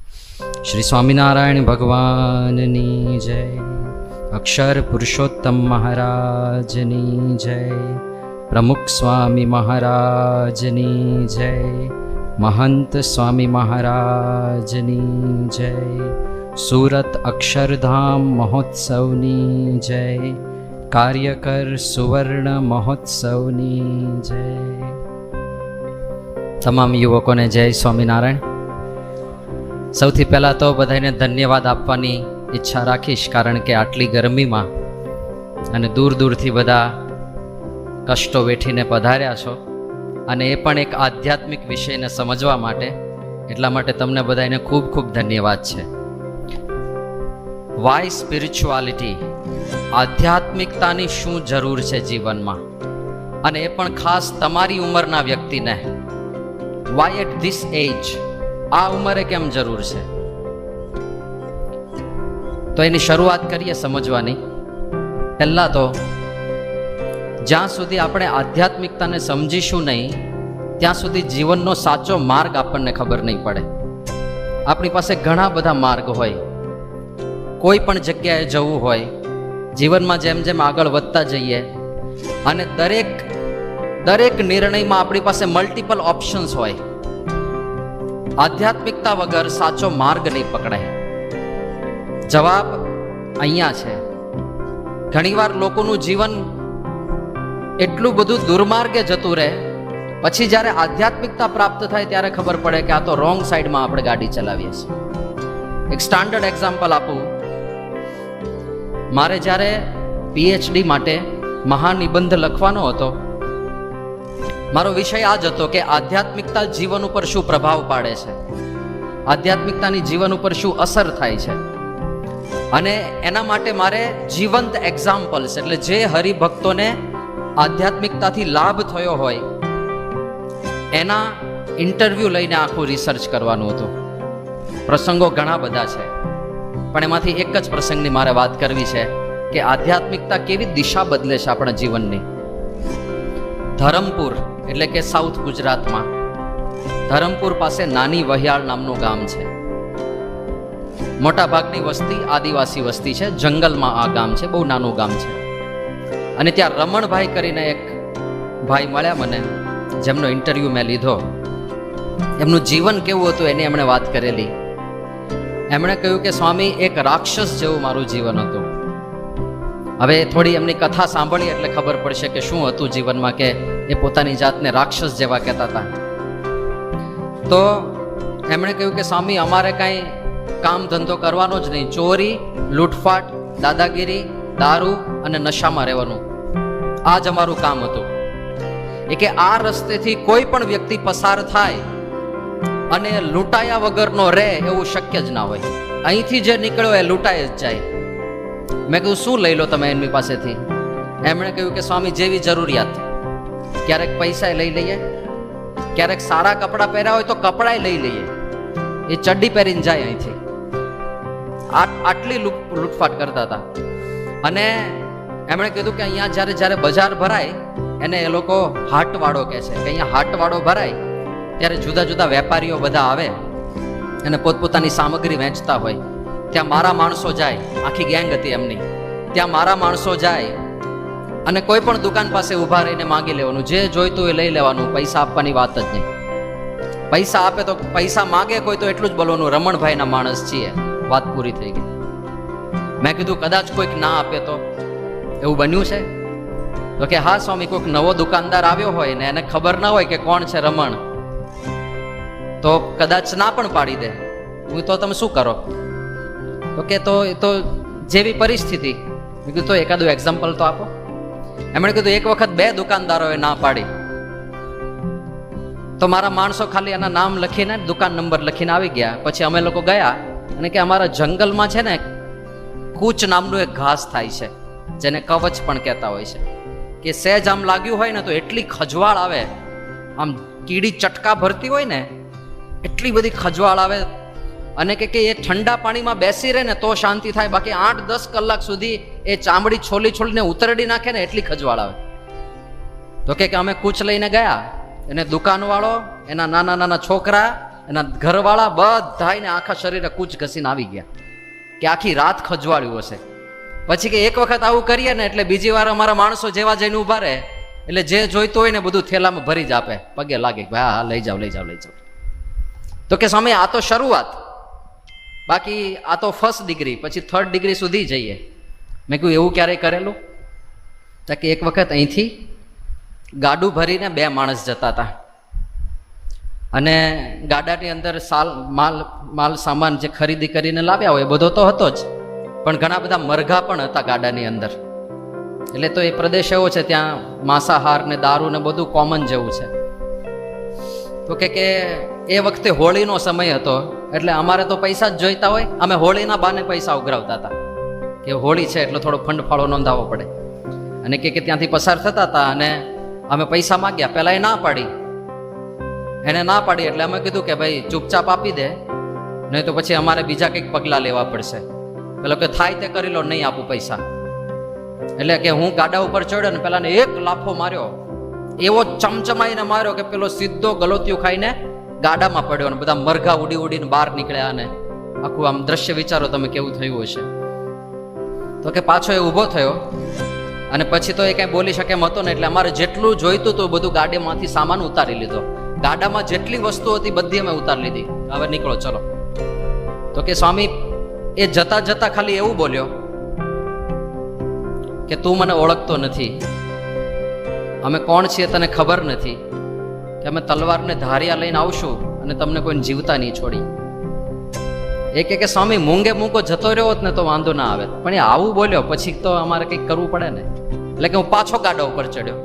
શ્રી સ્વામિનારાયણ ભગવાનની જય. અક્ષર પુરુષોત્તમ મહારાજની જય. પ્રમુખ સ્વામી મહારાજની જય. મહંત સ્વામી મહારાજની જય. સુરત અક્ષરધામ મહોત્સવની જય. કાર્યકર સુવર્ણ મહોત્સવની જય. તમામ યુવકોને જય સ્વામિનારાયણ. સૌથી પહેલાં તો બધાને ધન્યવાદ આપવાની ઈચ્છા રાખીશ, કારણ કે આટલી ગરમીમાં અને દૂર દૂરથી બધા કષ્ટો વેઠીને પધાર્યા છો, અને એ પણ એક આધ્યાત્મિક વિષયને સમજવા માટે. એટલા માટે તમને બધાને ખૂબ ખૂબ ધન્યવાદ છે. વાય સ્પિરિચ્યુઆલિટી, આધ્યાત્મિકતાની શું જરૂર છે જીવનમાં, અને એ પણ ખાસ તમારી ઉંમરના વ્યક્તિને. વાય એટ ધીસ એજ, આ ઉંમરે કેમ જરૂર છે? તો એની શરૂઆત કરીએ સમજવાની. પહેલાં તો જ્યાં સુધી આપણે આધ્યાત્મિકતાને સમજીશું નહીં, ત્યાં સુધી જીવનનો સાચો માર્ગ આપણને ખબર નહીં પડે. આપણી પાસે ઘણા બધા માર્ગ હોય, કોઈ પણ જગ્યાએ જવું હોય, જીવનમાં જેમ જેમ આગળ વધતા જઈએ, અને દરેક નિર્ણયમાં આપણી પાસે મલ્ટિપલ ઓપ્શન્સ હોય. આધ્યાત્મિકતા વગર સાચો માર્ગ નહીં પકડાય. જવાબ અહીંયા છે. ઘણીવાર લોકોનું જીવન એટલું બધું દુર્માર્ગે જતું રહે, પછી જ્યારે આધ્યાત્મિકતા પ્રાપ્ત થાય ત્યારે ખબર પડે કે આ તો રોંગ સાઈડમાં આપણે ગાડી ચલાવીએ છીએ. એક સ્ટાન્ડર્ડ એક્ઝામ્પલ આપું. મારે જ્યારે પીએચડી માટે મહાનિબંધ લખવાનો હતો, મારો વિષય આ જ હતો કે આધ્યાત્મિકતા જીવન ઉપર શું પ્રભાવ પાડે છે, આધ્યાત્મિકતાની જીવન ઉપર શું અસર થાય છે. અને એના માટે મારે જીવંત એક્ઝામ્પલ્સ, એટલે જે હરિભક્તોને આધ્યાત્મિકતાથી લાભ થયો હોય એના ઇન્ટરવ્યૂ લઈને આખું રિસર્ચ કરવાનું હતું. પ્રસંગો ઘણા બધા છે, પણ એમાંથી એક જ પ્રસંગની મારે વાત કરવી છે કે આધ્યાત્મિકતા કેવી દિશા બદલે છે આપણા જીવનની. ધરમપુર એટલે કે સાઉથ ગુજરાતમાં ધરમપુર પાસે નાની વહિયાળ નામનું ગામ છે. મોટા ભાગની વસ્તી આદિવાસી વસ્તી છે. જંગલમાં આ ગામ છે, બહુ નાનું ગામ છે. અને ત્યાં રમણભાઈ કરીને એક ભાઈ મળ્યા મને, જેમનો ઇન્ટરવ્યૂ મેં લીધો. એમનું જીવન કેવું હતું એની એમણે વાત કરેલી. એમણે કહ્યું કે સ્વામી, એક રાક્ષસ જેવું મારું જીવન હતું. હવે થોડી એમની કથા સાંભળી એટલે ખબર પડશે કે શું હતું જીવનમાં, કે એ પોતાની જાતને રાક્ષસ જેવા કહેતા હતા. તો એમણે કહ્યું કે સ્વામી, અમારે કાંઈ કામ ધંધો કરવાનો જ નહીં, ચોરી, લૂંટફાટ, દાદાગીરી, દારૂ અને નશામાં રહેવાનું, આ જ અમારું કામ હતું. એ કે આ રસ્તેથી કોઈ પણ વ્યક્તિ પસાર થાય અને લૂંટાયા વગરનો રહે એવું શક્ય જ ના હોય. અહીંથી જે નીકળ્યો એ લૂંટાય જ જાય. મેં કહ્યું શું લઈ લો તમે એમની પાસેથી? એમણે કહ્યું કે સ્વામી, જેવી જરૂરિયાત. ક્યારેક પૈસા લઈ લઈએ, ક્યારેક સારા કપડાં પહેર્યા હોય તો કપડાં લઈ લઈએ, એ ચડ્ડી પહેરીને જાય અહીંથી. આટલી લૂંટફાટ કરતા હતા. અને એમણે કીધું કે અહીંયા જ્યારે બજાર ભરાય એને એ લોકો હાટવાળો કહે છે, કે અહીંયા હાટવાળો ભરાય ત્યારે જુદા જુદા વેપારીઓ બધા આવે અને પોતપોતાની સામગ્રી વેચતા હોય. ત્યાં મારા માણસો જાય, આખી ગેંગ હતી એમની. ત્યાં મારા માણસો જાય અને કોઈ પણ દુકાન પાસે ઊભા રહીને માંગી લેવાનું, જે જોઈતું એ લઈ લેવાનું, પૈસા આપવાની વાત જ નહીં. પૈસા આપે તો પૈસા માગે કોઈ તો એટલું જ બોલવાનું, રમણભાઈના માણસ છીએ, વાત પૂરી થઈ ગઈ. મેં કીધું કદાચ કોઈક ના આપે તો? એવું બન્યું છે? તો કે હા સ્વામી, કોઈક નવો દુકાનદાર આવ્યો હોય ને એને ખબર ના હોય કે કોણ છે રમણ, તો કદાચ ના પણ પાડી દે. હું તો તમે શું કરો? તો કે તો જેવી પરિસ્થિતિ. મેં કીધું તો એકાદું એક્ઝામ્પલ તો આપો. એમણે કીધું એક વખત 2 દુકાનદારોએ ના પાડી, તો મારા માણસો ખાલી એના નામ લખીને, દુકાન નંબર લખીને આવી ગયા. પછી અમે લોકો ગયા અને કે અમારા જંગલમાં છે ને કૂચ નામનું એક ઘાસ થાય છે, જેને કવચ પણ કહેતા હોય છે, કે સહેજ આમ લાગ્યું હોય ને તો એટલી ખજવાળ આવે, આમ કીડી ચટકા ભરતી હોય ને એટલી બધી ખજવાળ આવે. અને કે એ ઠંડા પાણીમાં બેસી રહે ને તો શાંતિ થાય, બાકી 8-10 કલાક સુધી એ ચામડી છોલીને ઉતરડી નાખે ને એટલી ખજવાળ આવે. તો કે અમે કૂચ લઈને ગયા, અને દુકાનવાળો, એના નાના નાના છોકરા એના ઘરવાળા બધાને આખા શરીરે કૂચ ઘસીને આવી ગયા કે આખી રાત ખજવાળ્યું હશે. પછી કે એક વખત આવું કરીએ ને એટલે બીજી વાર અમારા માણસો જેવા જઈને ઊભા રહે એટલે જે જોઈતું હોય ને બધું થેલામાં ભરી જ આપે, પગે લાગે ભાઈ હા લઈ જાઓ લઈ જાઓ લઈ જાઓ. તો કે સ્વામી આ તો શરૂઆત, બાકી આ તો ફર્સ્ટ ડિગ્રી, પછી 3rd ડિગ્રી સુધી જઈએ. મેં કહ્યું એવું ક્યારેય કરેલું? તો કે એક વખત અહીંથી ગાડું ભરીને 2 માણસ જતા હતા અને ગાડાની અંદર માલ સામાન જે ખરીદી કરીને લાવ્યા હોય એ બધો તો હતો જ, પણ ઘણા બધા મરઘા પણ હતા ગાડાની અંદર. એટલે તો એ પ્રદેશ એવો છે ત્યાં માંસાહાર ને દારૂ ને બધું કોમન જેવું છે. તો કે એ વખતે હોળીનો સમય હતો એટલે અમારે તો પૈસા જ જોઈતા હોય, અમે હોળીના બાને પૈસા ઉઘરાવતા હતા કે હોળી છે એટલે થોડો ફંડ ફાળો નોંધાવવો પડે. અને કે ત્યાંથી પસાર થતા હતા અને અમે પૈસા માગ્યા. પહેલા એ ના પાડી, એને ના પાડી એટલે અમે કીધું કે ભાઈ ચૂપચાપ આપી દે, નહીં તો પછી અમારે બીજા કંઈક પગલાં લેવા પડશે. પેલો કે થાય તે કરી લો, નહીં આપું પૈસા. એટલે કે હું ગાડા ઉપર ચડ્યો ને પેલાને એક લાફો માર્યો, એવો ચમચમાઈને માર્યો કે પેલો સીધો ગલોતિયું ખાઈને ગાડામાં પડ્યો અને બધા મરઘા ઉડી ઉડીને બહાર નીકળ્યા. અને આખું આમ દ્રશ્ય વિચારો તમે કેવું થયું હશે. તો કે પાછો એ ઊભો થયો અને પછી તો એ કઈ બોલી શકે એમ હતો ને, એટલે અમારે જેટલું જોઈતું હતું બધું ગાડીમાંથી સામાન ઉતારી લીધો. ગાડામાં જેટલી વસ્તુ હતી બધી અમે ઉતારી લીધી. હવે નીકળો ચલો. તો કે સ્વામી એ જતા જતા ખાલી એવું બોલ્યો કે તું મને ઓળખતો નથી, અમે કોણ છીએ તને ખબર નથી, કે અમે તલવારને ધારિયા લઈને આવશું અને તમને કોઈને જીવતા નહીં છોડી. એ કે સ્વામી મૂંગે મૂંગો જતો રહ્યો હોત ને તો વાંધો ના આવે, પણ એ આવું બોલ્યો પછી તો અમારે કંઈક કરવું પડે ને. એટલે કે હું પાછો ગાડા ઉપર ચડ્યો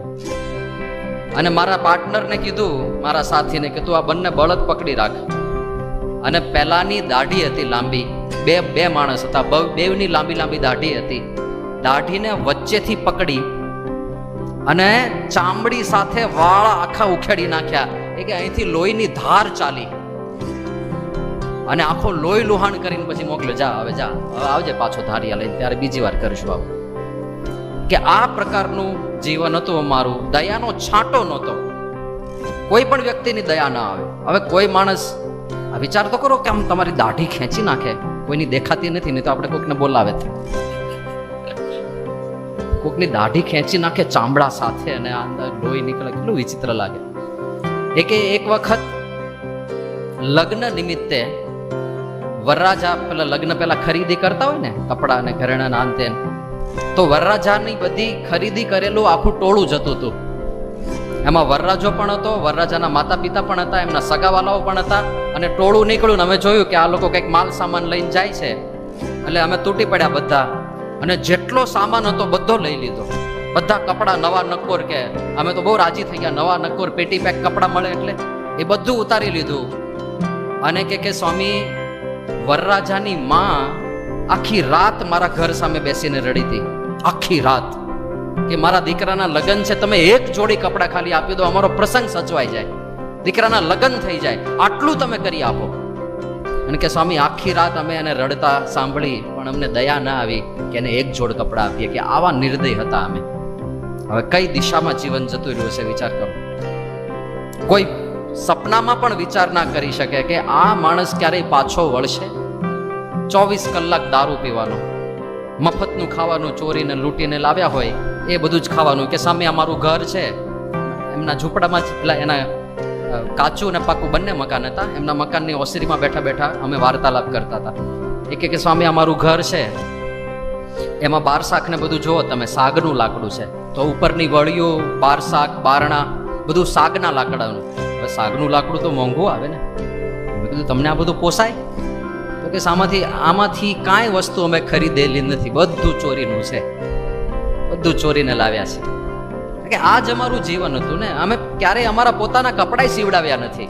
અને મારા પાર્ટનરને કીધું, મારા સાથીને કે તું આ બંને બળદ પકડી રાખ. અને પહેલાની દાઢી હતી લાંબી, બે માણસ હતા, બેવની લાંબી લાંબી દાઢી હતી. દાઢીને વચ્ચેથી પકડી અને ચામડી સાથે વાળ આખા ઉખેડી નાખ્યા. એ કે અહીંથી લોહીની ધાર ચાલી અને આખો લોહી લુહાણ કરીને પછી મોકલ્યો, જા હવે જા, હવે આવજે પાછો ધારિયા લઈને, ત્યારે બીજી વાર કરીશું આવું. કે આ પ્રકારનું જીવન હતું અમારું. દયાનો છાંટો નહોતો, કોઈ પણ વ્યક્તિની દયા ના આવે. હવે કોઈ માણસ વિચાર તો કરો કે આમ તમારી દાઢી ખેંચી નાખે, કોઈની દેખાતી નથી, નહીં તો આપણે કોઈકને બોલાવે, કોઈકની દાઢી ખેંચી નાખે ચામડા સાથે અને અંદર લોહી નીકળે, કેટલું વિચિત્ર લાગે. એક વખત લગ્ન નિમિત્તે વરરાજા પેલા લગ્ન પેલા ખરીદી કરતા હોય ને કપડા અને ઘરેણાં અંતે, તો વરરાજાની બધી ખરીદી કરેલું આખું ટોળું જતું હતું. એમાં વરરાજો પણ હતો, વરરાજાના માતા પિતા પણ હતા, એમના સગાવાલાઓ પણ હતા અને ટોળું નીકળ્યું ને અમે જોયું કે આ લોકો કંઈક માલ સામાન લઈને જાય છે. એટલે અમે તૂટી પડ્યા બધા અને જેટલો સામાન હતો બધો લઈ લીધો. બધા કપડા નવા નક્કોર, કે અમે તો બહુ રાજી થઈ ગયા, નવા નક્કોર પેટી પેક કપડા મળે એટલે એ બધું ઉતારી લીધું. અને કે સ્વામી વરરાજાની માં આખી રાત મારા ઘર સામે બેસીને રડી હતી, આખી રાત, કે મારા દીકરાના લગ્ન છે, તમે એક જોડી કપડા ખાલી આપી દો, અમારો પ્રસંગ સચવાઈ જાય, દીકરાના લગ્ન થઈ જાય, આટલું તમે કરી આપો. અને કે સ્વામી આખી રાત અમે એને રડતા સાંભળી પણ અમને દયા ના આવી કે એને એક જોડ કપડા આપીએ. કે આવા નિર્દય હતા અમે. હવે કઈ દિશામાં જીવન જતું રહ્યું છે વિચાર કરો. કોઈ સપનામાં પણ વિચાર ના કરી શકે કે આ માણસ ક્યારેય પાછો વળશે. 24 કલાક દારૂ પીવાનો, મફતનું ખાવાનું, ચોરીને લૂંટીને લાવ્યા હોય એ બધું જ ખાવાનું. કે સામે અમારું ઘર છે, એમના ઝૂંપડામાં જ પેલા એના કાચું ને પાકું બંને મકાન હતા, એમના મકાનની ઓસરીમાં બેઠા બેઠા અમે વાર્તાલાપ કરતા હતા. કે સ્વામી અમારું ઘર છે, એમાં બાર શાક ને બધું જુઓ તમે, સાગનું લાકડું છે, તો ઉપરની વળીઓ, બાર શાક, બારણા બધું સાગના લાકડાનું. સાગનું લાકડું તો મોંઘું આવે ને. મેં કીધું તમને આ બધું પોસાય? તો કે આમાંથી કાંઈ વસ્તુ અમે ખરીદેલી નથી, બધું ચોરીનું છે, બધું ચોરીને લાવ્યા છે. કે આ જ અમારું જીવન હતું ને. અમે ક્યારેય અમારા પોતાના કપડાય સીવડાવ્યા નથી.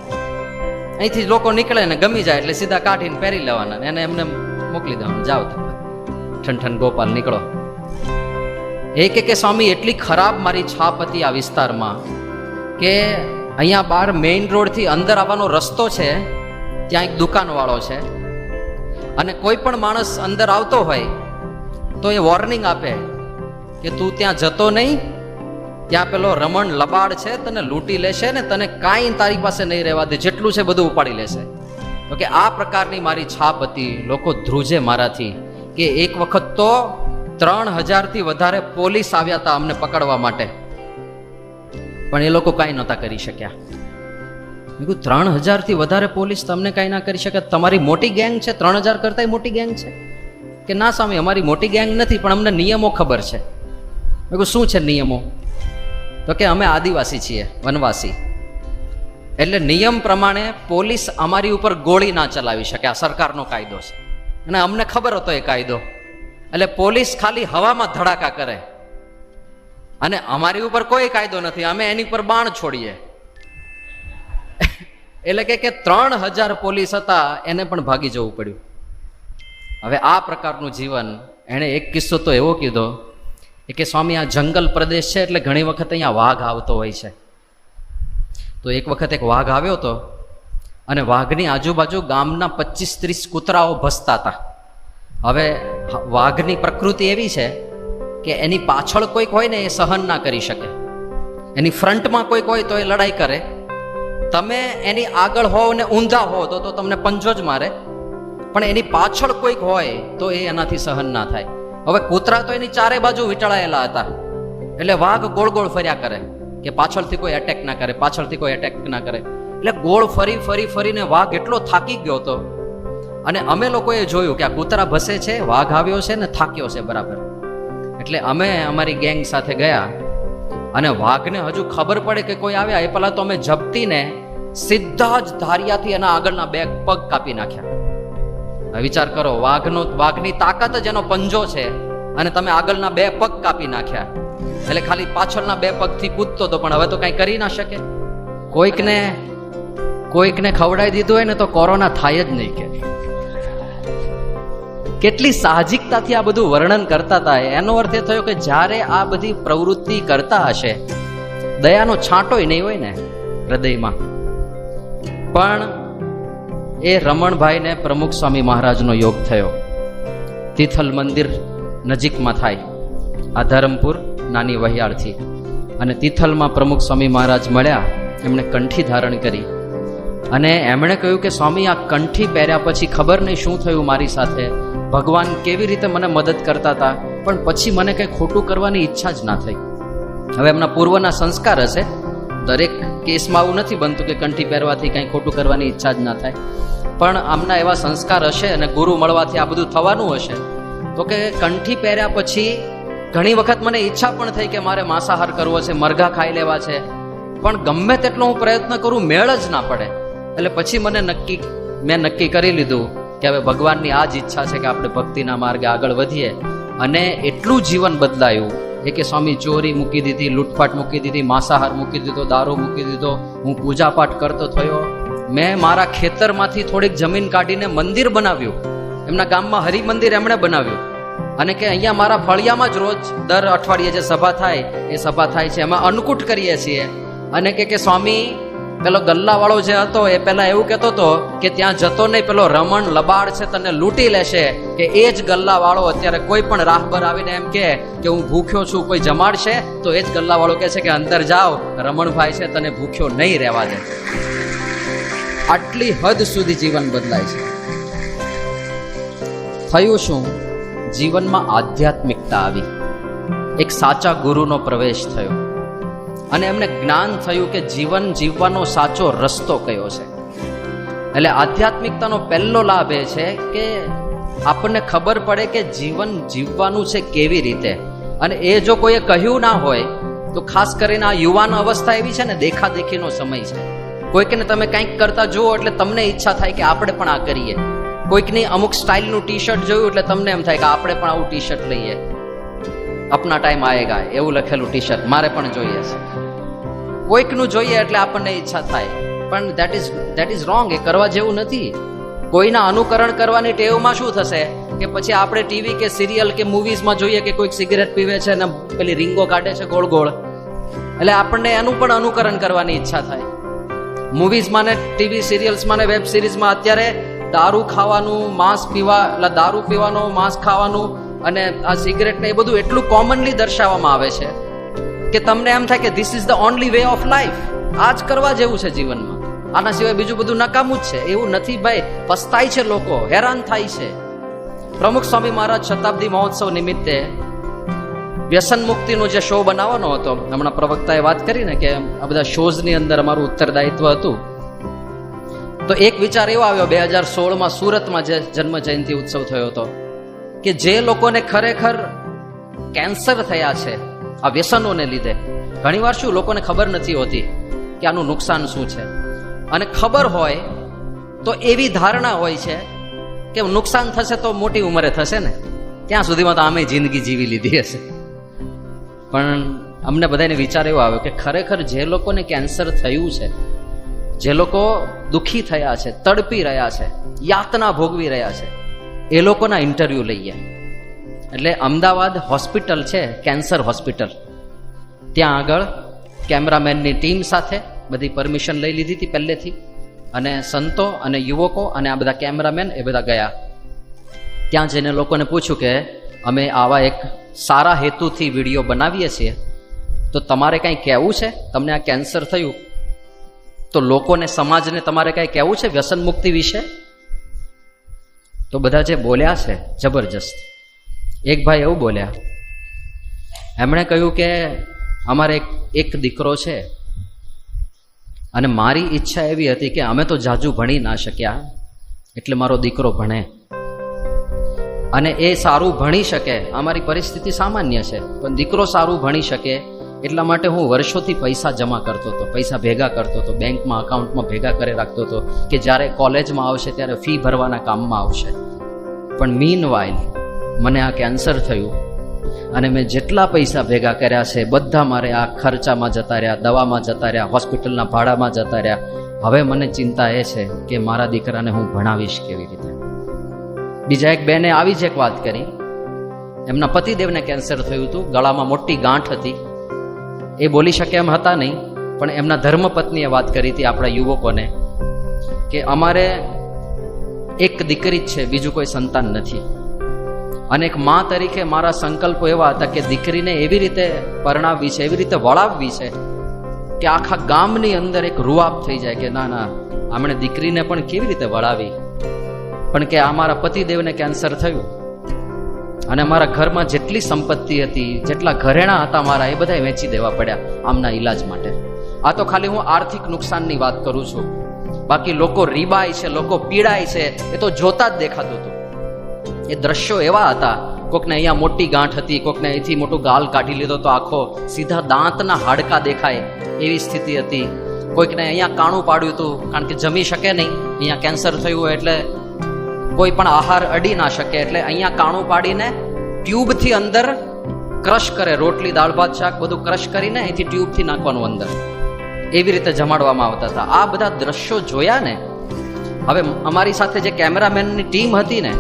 અહીંથી લોકો નીકળે ને ગમી જાય એટલે સીધા કાઢીને પહેરી લેવાના, એને એમને મોકલી દેવાનું, જાઓ તમે ઠન ગોપાલ નીકળો. કે સ્વામી એટલી ખરાબ મારી છાપ હતી આ વિસ્તારમાં કે અહીંયા બહાર મેઇન રોડથી અંદર આવવાનો રસ્તો છે, ત્યાં એક દુકાનવાળો છે અને કોઈ પણ માણસ અંદર આવતો હોય તો એ વોર્નિંગ આપે કે તું ત્યાં જતો નહીં, ત્યાં પેલો રમણ લબાડ છે, તને લૂંટી લેશે ને તને કાંઈ તારી પાસે નહીં રહેવા દે, જેટલું છે બધું ઉપાડી લેશે. તો કે આ પ્રકારની મારી છાપ હતી, લોકો ધ્રુજે મારાથી કે એક વખત તો 3000થી વધારે પોલીસ આવ્યા હતા અમને પકડવા માટે, પણ એ લોકો કાંઈ નહોતા કરી શક્યા. મેં કીધું 3000થી વધારે પોલીસ તમને કાંઈ ના કરી શકે? તમારી મોટી ગેંગ છે, 3000 કરતાંય મોટી ગેંગ છે? કે ના સ્વામી, અમારી મોટી ગેંગ નથી, પણ અમને નિયમો ખબર છે. મેં કીધું શું છે નિયમો? તો કે અમે આદિવાસી છીએ, વનવાસી, એટલે નિયમ પ્રમાણે પોલીસ અમારી ઉપર ગોળી ના ચલાવી શકે, આ સરકારનો કાયદો છે. અને અમને ખબર હતો એ કાયદો, એટલે પોલીસ ખાલી હવામાં ધડાકા કરે અને અમારી ઉપર કોઈ કાયદો નથી, અમે એની પર બાણ છોડીએ. એટલે કે 3000 પોલીસ હતા, એને પણ ભાગી જવું પડ્યું. હવે આ પ્રકારનું જીવન. એણે એક કિસ્સો તો એવો કીધો કે સ્વામી, આ જંગલ પ્રદેશ છે એટલે ઘણી વખત અહીંયા વાઘ આવતો હોય છે. તો એક વખત એક વાઘ આવ્યો હતો અને વાઘની આજુબાજુ ગામના 25-30 કૂતરાઓ ભસતા હતા. હવે વાઘની પ્રકૃતિ એવી છે કે એની પાછળ કોઈક હોય ને એ સહન ના કરી શકે, એની ફ્રન્ટમાં કોઈક હોય તો એ લડાઈ કરે. તમે એની આગળ હોવ ને ઊંધા હો તો તમને પંજો જ મારે, પણ એની પાછળ કોઈક હોય તો એ એનાથી સહન ના થાય. હવે કૂતરા તો એની ચારે બાજુ વીંટળાયેલા હતા, એટલે વાઘ ગોળ ગોળ ફર્યા કરે કે પાછળથી કોઈ એટેક ના કરે, પાછળથી કોઈ એટેક ના કરે. એટલે ગોળ ફરીને વાઘ એટલો થાકી ગયો હતો. અને અમે લોકોએ જોયું કે આ કૂતરા ભસે છે, વાઘ આવ્યો છે ને થાક્યો છે બરાબર. એટલે અમે અમારી ગેંગ સાથે ગયા અને વાઘને હજુ ખબર પડે કે કોઈ આવ્યા એ પહેલા તો અમે ઝપટીને સીધા જ ધારિયાથી એના આગળના 2 પગ કાપી નાખ્યા. વિચાર કરો, વાઘની તાકાત જ એનો પંજો છે અને તમે આગળના 2 પગ કાપી નાખ્યા. એટલે ખાલી પાછળના 2 પગથી કૂદતો હતો, પણ હવે તો કઈ કરી ના શકે. કોઈકને ખવડાવી દીધું હોય ને તો કોરોના થાય જ નહીં. કે કેટલી સાહજિકતાથી આ બધું વર્ણન કરતા હતા. એનો અર્થ એ થયો કે જ્યારે આ બધી પ્રવૃત્તિ કરતા હશે, દયાનો છાંટોય નહીં હોય ને હૃદયમાં. પણ એ રમણભાઈને પ્રમુખ સ્વામી મહારાજનો યોગ થયો. તિથલ મંદિર નજીકમાં થાય, આ ધરમપુર નાની વહિયાળથી. અને તિથલમાં પ્રમુખ સ્વામી મહારાજ મળ્યા. એમણે કંઠી ધારણ કરી અને એમણે કહ્યું કે સ્વામી, આ કંઠી પહેર્યા પછી ખબર નહીં શું થયું મારી સાથે. ભગવાન કેવી રીતે મને મદદ કરતા હતા, પણ પછી મને કંઈ ખોટું કરવાની ઈચ્છા જ ના થઈ. હવે એમના પૂર્વના સંસ્કાર હશે, દરેક કેસમાં આવું નથી બનતું કે કંઠી પહેરવાથી કંઈ ખોટું કરવાની ઈચ્છા જ ના થાય, પણ આમના એવા સંસ્કાર હશે અને ગુરુ મળવાથી આ બધું થવાનું હશે. તો કે કંઠી પહેર્યા પછી ઘણી વખત મને ઈચ્છા પણ થઈ કે મારે માંસાહાર કરવો છે, મરઘા ખાઈ લેવા છે, પણ ગમે તેટલો હું પ્રયત્ન કરું મેળ જ ના પડે. એટલે પછી મેં નક્કી કરી લીધું કે હવે ભગવાનની આ જ ઈચ્છા છે કે આપણે ભક્તિના માર્ગે આગળ વધીએ. અને એટલું જીવન બદલાયું કે સ્વામી ચોરી મૂકી દીધી, લૂંટફાટ મૂકી દીધી, માંસાહાર મૂકી દીધો, દારૂ મૂકી દીધો, હું પૂજાપાઠ કરતો થયો. મેં મારા ખેતરમાંથી થોડીક જમીન કાઢીને મંદિર બનાવ્યું. એમના ગામમાં હરિમંદિર એમણે બનાવ્યું. અને કે અહીંયા મારા ફળિયામાં જ રોજ દર અઠવાડિયે જે સભા થાય એ સભા થાય છે, એમાં અન્નકૂટ કરીએ છીએ. અને કે સ્વામી, પેલો ગલ્લાવાળો જે હતો એ પેલા એવું કહેતો હતો કે ત્યાં જતો નહીં, પેલો રમણ લબાડ છે તને લૂંટી લેશે. કે એ જ ગલ્લાવાળો અત્યારે કોઈ પણ રાહબર આવીને એમ કે હું ભૂખ્યો છું, કોઈ જમાડશે, તો એ જ ગલ્લાવાળો કહે છે કે અંદર જાઓ, રમણભાઈ છે તને ભૂખ્યો નહીં રહેવા દે. આટલી હદ સુધી જીવન બદલાય છે. થયું શું? જીવનમાં આધ્યાત્મિકતા આવી, એક સાચા ગુરુનો પ્રવેશ થયો અને એમને જ્ઞાન થયું કે જીવન જીવવાનો સાચો રસ્તો કયો છે. એટલે આધ્યાત્મિકતાનો પહેલો લાભ એ છે કે આપણને ખબર પડે કે જીવન જીવવાનું છે કેવી રીતે. અને એ જો કોઈએ કહ્યું ના હોય તો ખાસ કરીને આ યુવાન અવસ્થા એવી છે ને, દેખાદેખીનો સમય છે. કોઈકને તમે કંઈક કરતા જુઓ એટલે તમને ઈચ્છા થાય કે આપણે પણ આ કરીએ. કોઈકની અમુક સ્ટાઇલનું ટી શર્ટ જોયું એટલે તમને એમ થાય કે આપણે પણ આવું ટી શર્ટ લઈએ, અપના ટાઈમ આયેગા એવું લખેલું ટી શર્ટ મારે પણ જોઈએ છે. કોઈકનું જોઈએ એટલે આપણને ઈચ્છા થાય, પણ ધેટ ઇઝ રોંગ. એ કરવા જેવું નથી. કોઈના અનુકરણ કરવાની ટેવમાં શું થશે કે પછી આપણે ટીવી કે સિરિયલ કે મૂવીઝમાં જોઈએ કે કોઈક સિગરેટ પીવે છે ને પેલી રીંગો કાઢે છે ગોળ ગોળ, એટલે આપણને એનું પણ અનુકરણ કરવાની ઈચ્છા થાય. મૂવીઝમાં ને ટીવી સિરિયલ્સમાં ને વેબ સિરીઝમાં અત્યારે દારૂ ખાવાનું, માંસ પીવા, દારૂ પીવાનું, માંસ ખાવાનું અને આ સિગરેટ ને એ બધું એટલું કોમનલી દર્શાવવામાં આવે છે કે તમને એમ થાય કે this is the only way of life. આ જ કરવા જેવું છે જીવનમાં. આના સિવાય બીજું બધું નકામું જ છે. એવું નથી ભાઈ, પસ્તાય છે લોકો, હેરાન થાય છે. પ્રમુખ સ્વામી મહારાજ શતાબ્દી મહોત્સવ નિમિત્તે વ્યસન મુક્તિનો જે શો બનાવવાનો હતો, હમણાં પ્રવક્તાએ વાત કરી ને કે આ બધા શોઝની અંદર અમારું ઉત્તરદાયિત્વ હતું, તો એક વિચાર એવો આવ્યો 2016માં સુરતમાં જે જન્મ જયંતિ ઉત્સવ થયો હતો કે જે લોકોને ખરેખર કેન્સર થયા છે આ વ્યસનોને લીધે, ઘણીવાર શું લોકોને ખબર નથી હોતી કે આનું નુકસાન શું છે, અને ખબર હોય તો એવી ધારણા હોય છે કે નુકસાન થશે તો મોટી ઉંમરે થશે ને, ત્યાં સુધીમાં તો આમે જિંદગી જીવી લીધી હશે. પણ અમને બધાને વિચાર એવો આવ્યો કે ખરેખર જે લોકોને કેન્સર થયું છે, જે લોકો દુઃખી થયા છે, તડપી રહ્યા છે, યાતના ભોગવી રહ્યા છે, એ લોકોના ઇન્ટરવ્યુ લઈએ. એટલે અમદાવાદ હોસ્પિટલ છે, કેન્સર હોસ્પિટલ, ત્યાં આગળ કેમેરામેનની ટીમ સાથે બધી પરમિશન લઈ લીધી હતી પહેલેથી, અને સંતો અને યુવકો અને આ બધા કેમેરામેન એ બધા ગયા. ત્યાં જઈને લોકોને પૂછ્યું કે અમે આવા એક સારા હેતુથી વિડીયો બનાવીએ છીએ, તો તમારે કંઈ કહેવું છે? તમને આ કેન્સર થયું તો લોકોને, સમાજને તમારે કંઈ કહેવું છે વ્યસન મુક્તિ વિશે? તો બધા જે બોલ્યા છે જબરજસ્ત. એક ભાઈ એવું બોલ્યા, એમણે કહ્યું કે અમારે એક દીકરો છે અને મારી ઈચ્છા એવી હતી કે અમે તો જાજુ ભણી ના શક્યા, એટલે મારો દીકરો ભણે અને એ સારું ભણી શકે. અમારી પરિસ્થિતિ સામાન્ય છે, પણ દીકરો સારું ભણી શકે એટલા માટે હું વર્ષોથી પૈસા જમા કરતો હતો, પૈસા ભેગા કરતો હતો, બેંકમાં અકાઉન્ટમાં ભેગા કરી રાખતો હતો કે જ્યારે કોલેજમાં આવશે ત્યારે ફી ભરવાના કામમાં આવશે. પણ મીનવાઇલ મને આ કેન્સર થયું અને મેં જેટલા પૈસા ભેગા કર્યા છે બધા મારે આ ખર્ચામાં જતા રહ્યા, દવામાં જતા રહ્યા, હોસ્પિટલના ભાડામાં જતા રહ્યા. હવે મને ચિંતા એ છે કે મારા દીકરાને હું ભણાવીશ કેવી રીતે. બીજા એક બેને આવી જ એક વાત કરી, એમના પતિદેવને કેન્સર થયું હતું, ગળામાં મોટી ગાંઠ હતી, એ બોલી શકે એમ હતા નહીં, પણ એમના ધર્મપત્નીએ વાત કરી હતી આપણા યુવકોને કે અમારે એક દીકરી જ છે, બીજું કોઈ સંતાન નથી, અને એક મા તરીકે મારા સંકલ્પો એવા હતા કે દીકરીને એવી રીતે પરણાવવી છે, એવી રીતે વળાવવી છે કે આખા ગામની અંદર એક રૂઆબ થઈ જાય કે ના ના, આમણે દીકરીને પણ કેવી રીતે વળાવી. પણ કે અમારા પતિદેવને કેન્સર થયું અને અમારા ઘરમાં જેટલી સંપત્તિ હતી, જેટલા ઘરેણા હતા મારા, એ બધા વેચી દેવા પડ્યા આમના ઈલાજ માટે. આ તો ખાલી હું આર્થિક નુકસાનની વાત કરું છું, બાકી લોકો રીબાય છે, લોકો પીડાય છે, એ તો જોતા જ દેખાતું હતું. એ દ્રશ્યો એવા હતા, કોકને અહીંયા મોટી ગાંઠ હતી, કોકને અહીંથી મોટું ગાલ કાઢી લીધો તો આખો સીધા દાંતના હાડકા દેખાય એવી સ્થિતિ હતી, કોઈકને અહીંયા કાણું પાડ્યું હતું કારણ કે જમી શકે નહીં, અહીંયા કેન્સર થયું હોય એટલે કોઈ પણ આહાર અડી ના શકે, એટલે અહીંયા કાણું પાડીને ટ્યુબથી અંદર ક્રશ કરે, રોટલી દાળ ભાત શાક બધું ક્રશ કરીને અહીંથી ટ્યુબથી નાખવાનું અંદર, એવી રીતે જમાડવામાં આવતા હતા. આ બધા દ્રશ્યો જોયા ને. હવે અમારી સાથે જે કેમેરામેનની ટીમ હતી ને,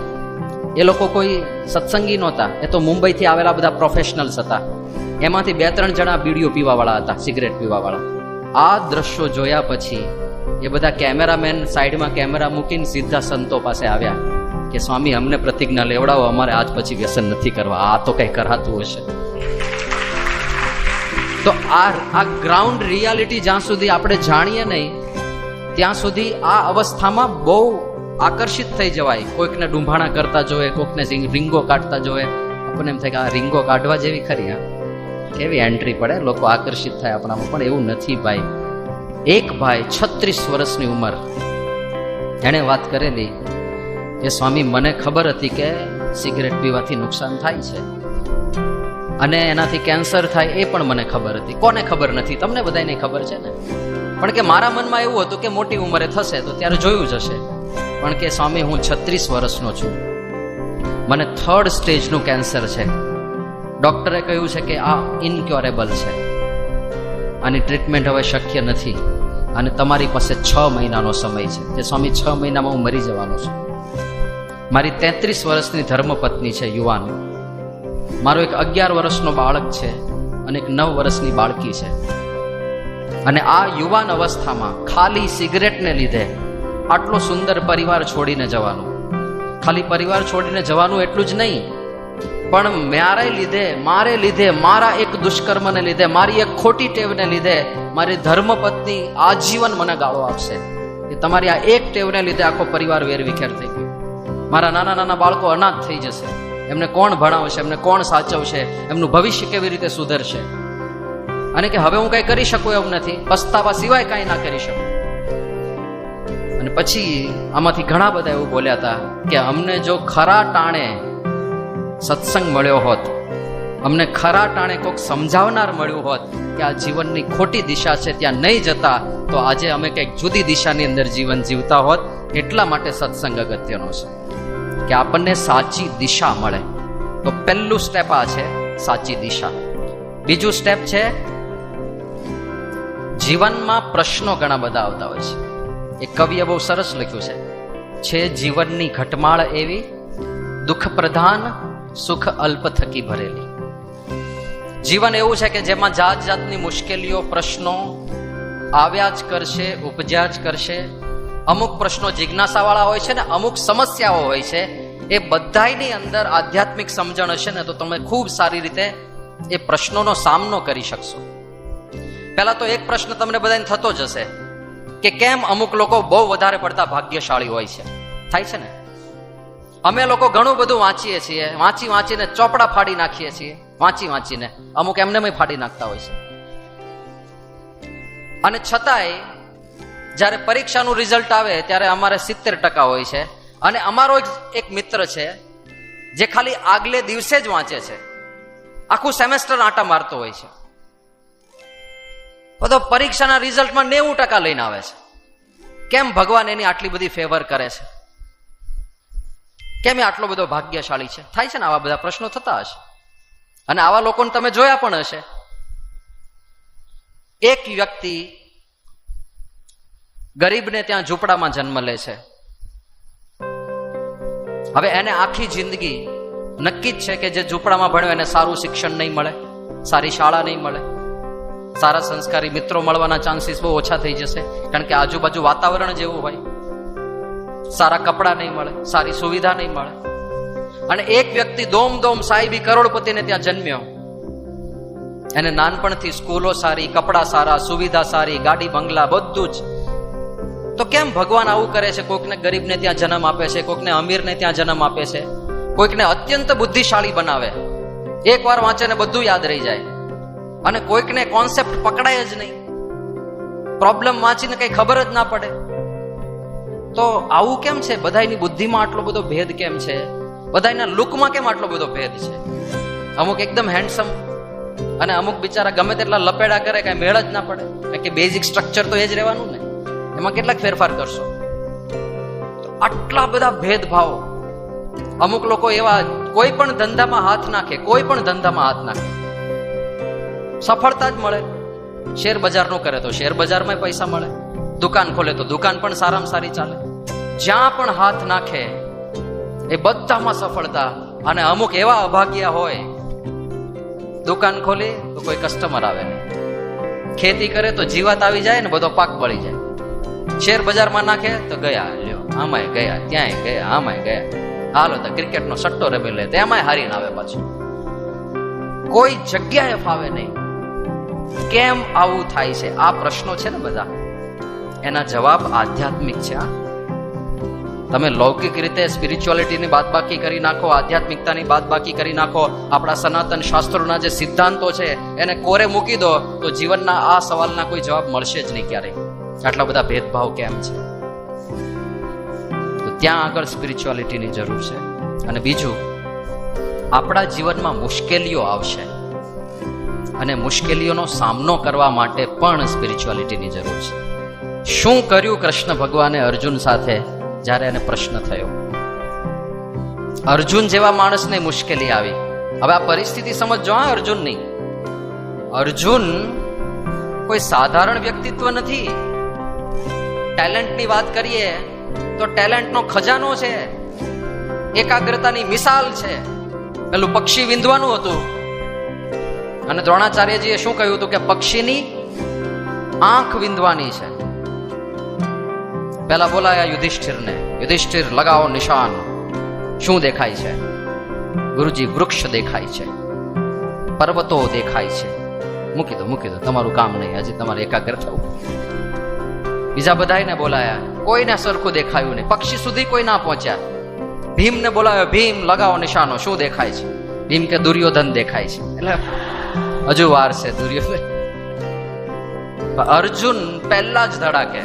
એ લોકો કોઈ સત્સંગી નહોતા, એ તો મુંબઈથી આવેલા બધા પ્રોફેશનલ્સ હતા, એમાંથી 2-3 જણા બીડીઓ પીવાવાળા હતા, સિગરેટ પીવાવાળા. આ દ્રશ્યો જોયા પછી એ બધા કેમેરામેન સાઈડમાં કેમેરા મૂકીને સીધા સંતો પાસે આવ્યા કે સ્વામી અમને પ્રતિજ્ઞા લેવડાવો, અમારે આજ પછી વ્યસન નથી કરવા, આ તો કંઈ કરાતું હશે. તો આ ગ્રાઉન્ડ રિયાલિટી જ્યાં સુધી આપણે જાણીએ નહીં ત્યાં સુધી આ અવસ્થામાં બહુ આકર્ષિત થઈ જવાય. કોઈકને ડુંભાણા કરતા જોવે, કોઈકને રીંગો કાઢતા જોવે, આપણને એમ થાય કે આ રીંગો કાઢવા જેવી ખરી, હા કેવી એન્ટ્રી પડે, લોકો આકર્ષિત થાય આપણામાં. પણ એવું નથી ભાઈ. એક ભાઈ 36 વર્ષની ઉંમર, એણે વાત કરેલી કે સ્વામી મને ખબર હતી કે સિગરેટ પીવાથી નુકસાન થાય છે અને એનાથી કેન્સર થાય, એ પણ મને ખબર હતી. કોને ખબર નથી? તમને બધાને ખબર છે ને. પણ કે મારા મનમાં એવું હતું કે મોટી ઉંમરે થશે તો ત્યારે જોયું જ હશે. પણ કે સ્વામી હું 36 વર્ષનો છું, મને 3rd સ્ટેજનું કેન્સર છે, ડોક્ટરે કહ્યું છે કે આ ઇનક્યોરેબલ છે, આની ટ્રીટમેન્ટ હવે શક્ય નથી અને તમારી પાસે 6 મહિનાનો સમય છે. કે સ્વામી 6 મહિનામાં હું મરી જવાનો છું. મારી 33 વર્ષની ધર્મપત્ની છે, યુવાન. મારો એક 11 વર્ષનો બાળક છે અને એક 9 વર્ષની બાળકી છે. અને આ યુવાન અવસ્થામાં ખાલી સિગરેટને લીધે આટલો સુંદર પરિવાર છોડીને જવાનું, ખાલી પરિવાર છોડીને જવાનું એટલું જ નહીં, પણ મારે લીધે મારા એક દુષ્કર્મને લીધે, મારી એક ખોટી ટેવને લીધે મારી ધર્મપત્ની આજીવન મને ગાળો આપશે. કે તમારી આ એક ટેવને લીધે આખો પરિવાર વેરવિખેર થઈ ગયો. મારા નાના નાના બાળકો અનાથ થઈ જશે, એમને કોણ ભણાવશે, એમને કોણ સાચવશે, એમનું ભવિષ્ય કેવી રીતે સુધરશે? અને કે હવે હું કઈ કરી શકું એવું નથી, પસ્તાવા સિવાય કઈ ના કરી શકું. અને પછી આમાંથી ઘણા બધા એવું બોલ્યા હતા કે અમને જો ખરા ટાણે સત્સંગ મળ્યો હોત, અમને ખરા ટાણે કોઈક સમજાવનાર મળ્યું હોત કે આ જીવનની ખોટી દિશા છે, ત્યાં નહીં જતા તો આજે અમે કંઈક જુદી દિશાની અંદર જીવન જીવતા હોત. એટલા માટે સત્સંગ અગત્યનો છે કે આપણને સાચી દિશા મળે. તો પહેલું સ્ટેપ આ છે, સાચી દિશા. બીજું સ્ટેપ છે, જીવનમાં પ્રશ્નો ઘણા બધા આવતા હોય છે. એક કવિએ બહુ સરસ લખ્યું છે જીવનની ઘટમાળ એવી, દુઃખ પ્રધાન સુખ અલ્પ થકી ભરેલી. જીવન એવું છે કે જેમાં જાત જાતની મુશ્કેલીઓ, પ્રશ્નો આવ્યા જ કરશે, ઉપજ્યા જ કરશે. અમુક પ્રશ્નો જિજ્ઞાસાવાળા હોય છે ને અમુક સમસ્યાઓ હોય છે. એ બધાની અંદર આધ્યાત્મિક સમજણ હશે ને તો તમે ખૂબ સારી રીતે એ પ્રશ્નોનો સામનો કરી શકશો. પહેલા તો એક પ્રશ્ન તમને બધાને થતો જ હશે કે કેમ અમુક લોકો બહુ વધારે પડતા ભાગ્યશાળી હોય છે. થાય છે ને? અમે લોકો ઘણું બધું વાંચીએ છીએ, વાંચીને ચોપડા ફાડી નાખીએ છીએ, વાંચીને અમુક એમને ફાડી નાખતા હોય છે. અને છતાંય જ્યારે પરીક્ષાનું રિઝલ્ટ આવે ત્યારે અમારે 70% હોય છે. અને અમારો એક મિત્ર છે જે ખાલી આગલે દિવસે જ વાંચે છે, આખું સેમેસ્ટર આંટા મારતો હોય છે, બધો પરીક્ષાના રિઝલ્ટમાં 90% લઈને આવે છે. કેમ ભગવાન એની આટલી બધી ફેવર કરે છે? કેમ એ આટલો બધો ભાગ્યશાળી છે? થાય છે ને, આવા બધા પ્રશ્નો થતા હશે. અને આવા લોકોને તમે જોયા પણ હશે. એક વ્યક્તિ ગરીબને ત્યાં ઝૂંપડામાં જન્મ લે છે. હવે એને આખી જિંદગી નક્કી જ છે કે જે ઝૂંપડામાં ભણ્યો એને સારું શિક્ષણ નહીં મળે, સારી શાળા નહીં મળે, સારા સંસ્કારી મિત્રો મળવાના ચાન્સીસ બહુ ઓછા થઈ જશે, કારણ કે આજુબાજુ વાતાવરણ જેવું હોય. સારા કપડા નહીં મળે, સારી સુવિધા નહીં મળે. અને એક વ્યક્તિ દોમ સાહેબી કરોડપતિને ત્યાં જન્મ્યો. એને નાનપણથી સ્કૂલો સારી, કપડા સારા, સુવિધા સારી, ગાડી બંગલા બધું જ. તો કેમ ભગવાન આવું કરે છે? કોઈકને ગરીબને ત્યાં જન્મ આપે છે, કોઈકને અમીરને ત્યાં જન્મ આપે છે, કોઈકને અત્યંત બુદ્ધિશાળી બનાવે, એકવાર વાંચે ને બધું યાદ રહી જાય. અને કોઈકને કોન્સેપ્ટ પકડાય જ નહીં, પ્રોબ્લેમ વાંચીને કઈ ખબર જ ના પડે. તો આવું કેમ છે? બધાની બુદ્ધિમાં આટલો બધો ભેદ કેમ છે? બધાના લુકમાં કેમ આટલો બધો ભેદ છે? અમુક એકદમ હેન્ડસમ અને અમુક બિચારા ગમે તેટલા લપેડા કરે, કઈ મેળ જ ના પડે. કે બેઝિક સ્ટ્રક્ચર તો એ જ રહેવાનું ને, એમાં કેટલાક ફેરફાર કરશો? તો આટલા બધા ભેદભાવ. અમુક લોકો એવા કોઈ પણ ધંધામાં હાથ નાખે, સફળતા જ મળે. શેર બજારનું કરે તો શેર બજારમાં પૈસા મળે, દુકાન ખોલે તો દુકાન પણ સારામાં સારી ચાલે. જ્યાં પણ હાથ નાખે એ બધામાં સફળતા. અને અમુક એવા અભાગ્યા હોય, દુકાન ખોલી તો કોઈ કસ્ટમર આવે નહીં, ખેતી કરે તો જીવાત આવી જાય ને બધો પાક બળી જાય, શેર બજારમાં નાખે તો ગયા, લ્યો આમાંય ગયા, ત્યાંય ગયા, આમાંય ગયા. હાલો તો ક્રિકેટનો સટ્ટો રમી લે, તેમાંય હારીને આવે પાછું. કોઈ જગ્યાએ ફાવે નહીં. કેમ આવું થાય છે? આ પ્રશ્નો છે ને બધા, એના જવાબ આધ્યાત્મિક છે. તમે લૌકિક રીતે સ્પિરિચ્યુઆલિટીની બાદબાકી કરી નાખો, આધ્યાત્મિકતાની બાદબાકી કરી નાખો, આપણા સનાતન શાસ્ત્રોના જે સિદ્ધાંતો છે એને કોરે મૂકી દો તો જીવનના આ સવાલના કોઈ જવાબ મળશે જ નહીં ક્યારેય. આટલા બધા ભેદભાવ કેમ છે? તો ત્યાં આગળ સ્પિરિચ્યુઆલિટીની જરૂર છે. અને બીજું, આપણા જીવનમાં મુશ્કેલીઓ આવશે અને મુશ્કેલીઓનો સામનો કરવા માટે પણ સ્પિરિચ્યુઆલિટીની જરૂર છે. શું કર્યું કૃષ્ણ ભગવાને અર્જુન સાથે જ્યારે એને પ્રશ્ન થયો? અર્જુન જેવા માણસને મુશ્કેલી આવી. હવે આ પરિસ્થિતિ સમજો. અર્જુનની, અર્જુન કોઈ સાધારણ વ્યક્તિત્વ નથી. ટેલેન્ટની વાત કરીએ તો ટેલેન્ટનો ખજાનો છે, એકાગ્રતાની મિસાલ છે. પેલું પક્ષી વિંધવાનું હતું અને દ્રોણાચાર્યજીએ શું કહ્યું હતું કે પક્ષીની આંખ વિંધવાની છે. પેલા બોલાયા યુધિષ્ઠિરને, યુધિષ્ઠિર લગાવો નિશાન. શું દેખાય છે? ગુરુજી, વૃક્ષ દેખાય છે, પર્વતો દેખાય છે. મૂકી દો, તમારું કામ નહીં, હજી તમારે એકાગ્ર થવું. બીજા બધાને બોલાયા, કોઈને સરખું દેખાયું નહીં, પક્ષી સુધી કોઈ ના પહોંચ્યા. ભીમને બોલાવ્યો, ભીમ લગાવો નિશાનો, શું દેખાય છે? ભીમ કે દુર્યોધન દેખાય છે. એટલે હજુ વાર છે દુર્યોધન. અર્જુન પહેલા જ ધડાકે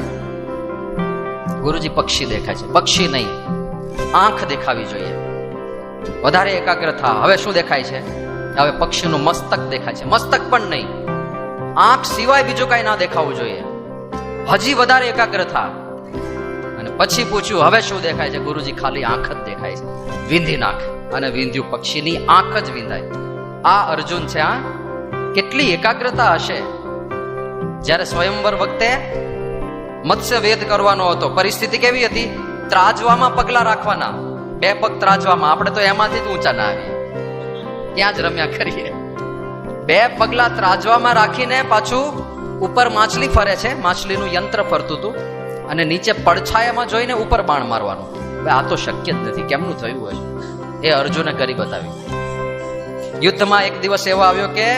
ગુરુજી પક્ષી દેખાય છે. પક્ષી નહીં, આંખ દેખાવી જોઈએ, વધારે એકાગ્ર થા. હવે શું દેખાય છે? હવે પક્ષીનું મસ્તક દેખાય છે. મસ્તક પણ નહીં, આંખ સિવાય બીજું કઈ ના દેખાવું જોઈએ. હજી વધારે એકાગ્ર થા. અને પછી પૂછ્યું હવે શું દેખાય છે? ગુરુજી ખાલી આંખ જ દેખાય છે. વીંધી નાખ. અને વીંધ્યું, પક્ષીની આંખ જ વીંધાય. આ અર્જુન છે. આ કેટલી એકાગ્રતા હશે. જ્યારે સ્વયંવર વખતે મત્સ્ય વેદ કરવાનો હતો, પરિસ્થિતિ કેવી હતી? ત્રાજવામાં પગલા રાખવાના, 2 પગ ત્રાજવામાં. આપણે તો એમાંથી જ ઊંચા ના આવીએ, ત્યાં જ રમ્યા કરીએ. 2 પગલા ત્રાજવામાં રાખીને પાછું ઉપર માછલી ફરે છે, માછલીનું યંત્ર ફરતું હતું, અને નીચે પડછાયામાં જોઈને ઉપર બાણ મારવાનું. આ તો શક્ય જ નથી, કેમનું થયું હશે? એ અર્જુને કરી બતાવ્યું. યુદ્ધમાં એક દિવસ એવો આવ્યો કે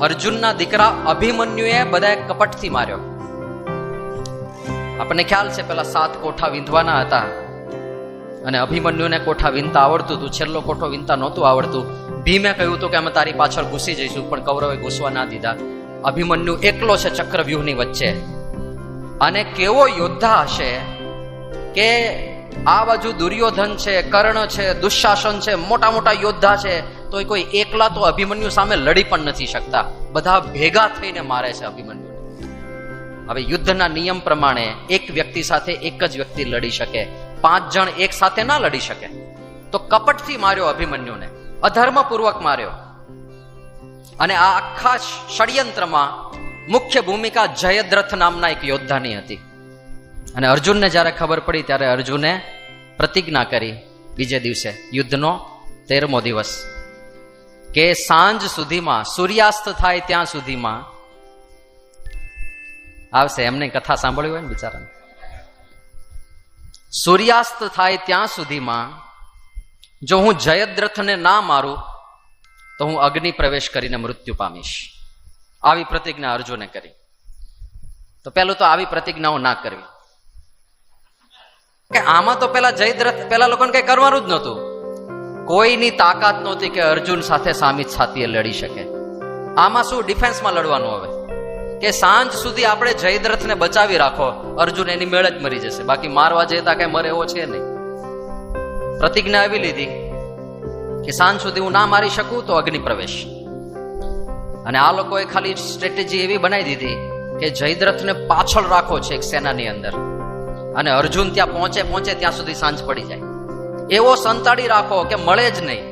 અર્જુનના દીકરા અભિમન્યુએ બધા કપટથી માર્યો. આપણને ખ્યાલ છે પેલા 7 કોઠા વીંધવાના હતા, અને અભિમન્યુને કોઠા વીંધતા આવડતું હતું, છેલ્લો કોઠો વીંધતા નહોતું આવડતું. ભીમે કહ્યું હતું કે અમે તારી પાછળ ઘૂસી જઈશું, પણ કૌરવે ઘૂસવા ના દીધા. અભિમન્યુ એકલો છે ચક્રવ્યૂહની વચ્ચે. અને કેવો યોદ્ધા હશે કે આ બાજુ દુર્યોધન છે, કર્ણ છે, દુશાસન છે, મોટા મોટા યોદ્ધા છે, તો કોઈ એકલા તો અભિમન્યુ સામે લડી પણ નથી શકતા. બધા ભેગા થઈને મારે છે અભિમન્યુને. હવે યુદ્ધના નિયમ પ્રમાણે એક વ્યક્તિ સાથે એક જ વ્યક્તિ લડી શકે, 5 જણ એક સાથે ના લડી શકે. તો કપટથી માર્યો અભિમન્યુને, અધર્મપૂર્વક માર્યો. અને આ આખા ષડયંત્રમાં મુખ્ય ભૂમિકા જયદ્રથ નામના એક યોદ્ધાની હતી. અને અર્જુનને જ્યારે ખબર પડી ત્યારે અર્જુને પ્રતિજ્ઞા કરી, બીજે દિવસે યુદ્ધનો 13મો દિવસ, કે સાંજ સુધીમાં, સૂર્યાસ્ત થાય ત્યાં સુધીમાં આવશે. એમને કથા સાંભળ્યું હોય ને બિચારાને. સૂર્યાસ્ત થાય ત્યાં સુધીમાં જો હું જયદ્રથને ના મારું તો હું અગ્નિ પ્રવેશ કરીને મૃત્યુ પામીશ. આવી પ્રતિજ્ઞા અર્જુને કરી. તો પેલું તો આવી પ્રતિજ્ઞાઓ ના કરવી. કે આમાં તો પેલા જયદ્રથ, પેલા લોકોને કઈ કરવાનું જ નહોતું. કોઈની તાકાત નહોતી કે અર્જુન સાથે સામી છાતીએ લડી શકે. આમાં શું ડિફેન્સમાં લડવાનું? હવે કે સાંજ સુધી આપણે જયદ્રથને બચાવી રાખો, અર્જુન એની મેળે જ મરી જશે, બાકી મારવા જતા કઈ મરે એવો છે નહીં. પ્રતિજ્ઞા આવી લીધી કે સાંજ સુધી હું ના મારી શકું તો અગ્નિ પ્રવેશ. અને આ લોકોએ ખાલી સ્ટ્રેટેજી એવી બનાવી દીધી કે જયદ્રથને પાછળ રાખો છે એક સેનાની અંદર, અને અર્જુન ત્યાં પહોંચે ત્યાં સુધી સાંજ પડી જાય. એવો સંતાડી રાખો કે મળે જ નહીં.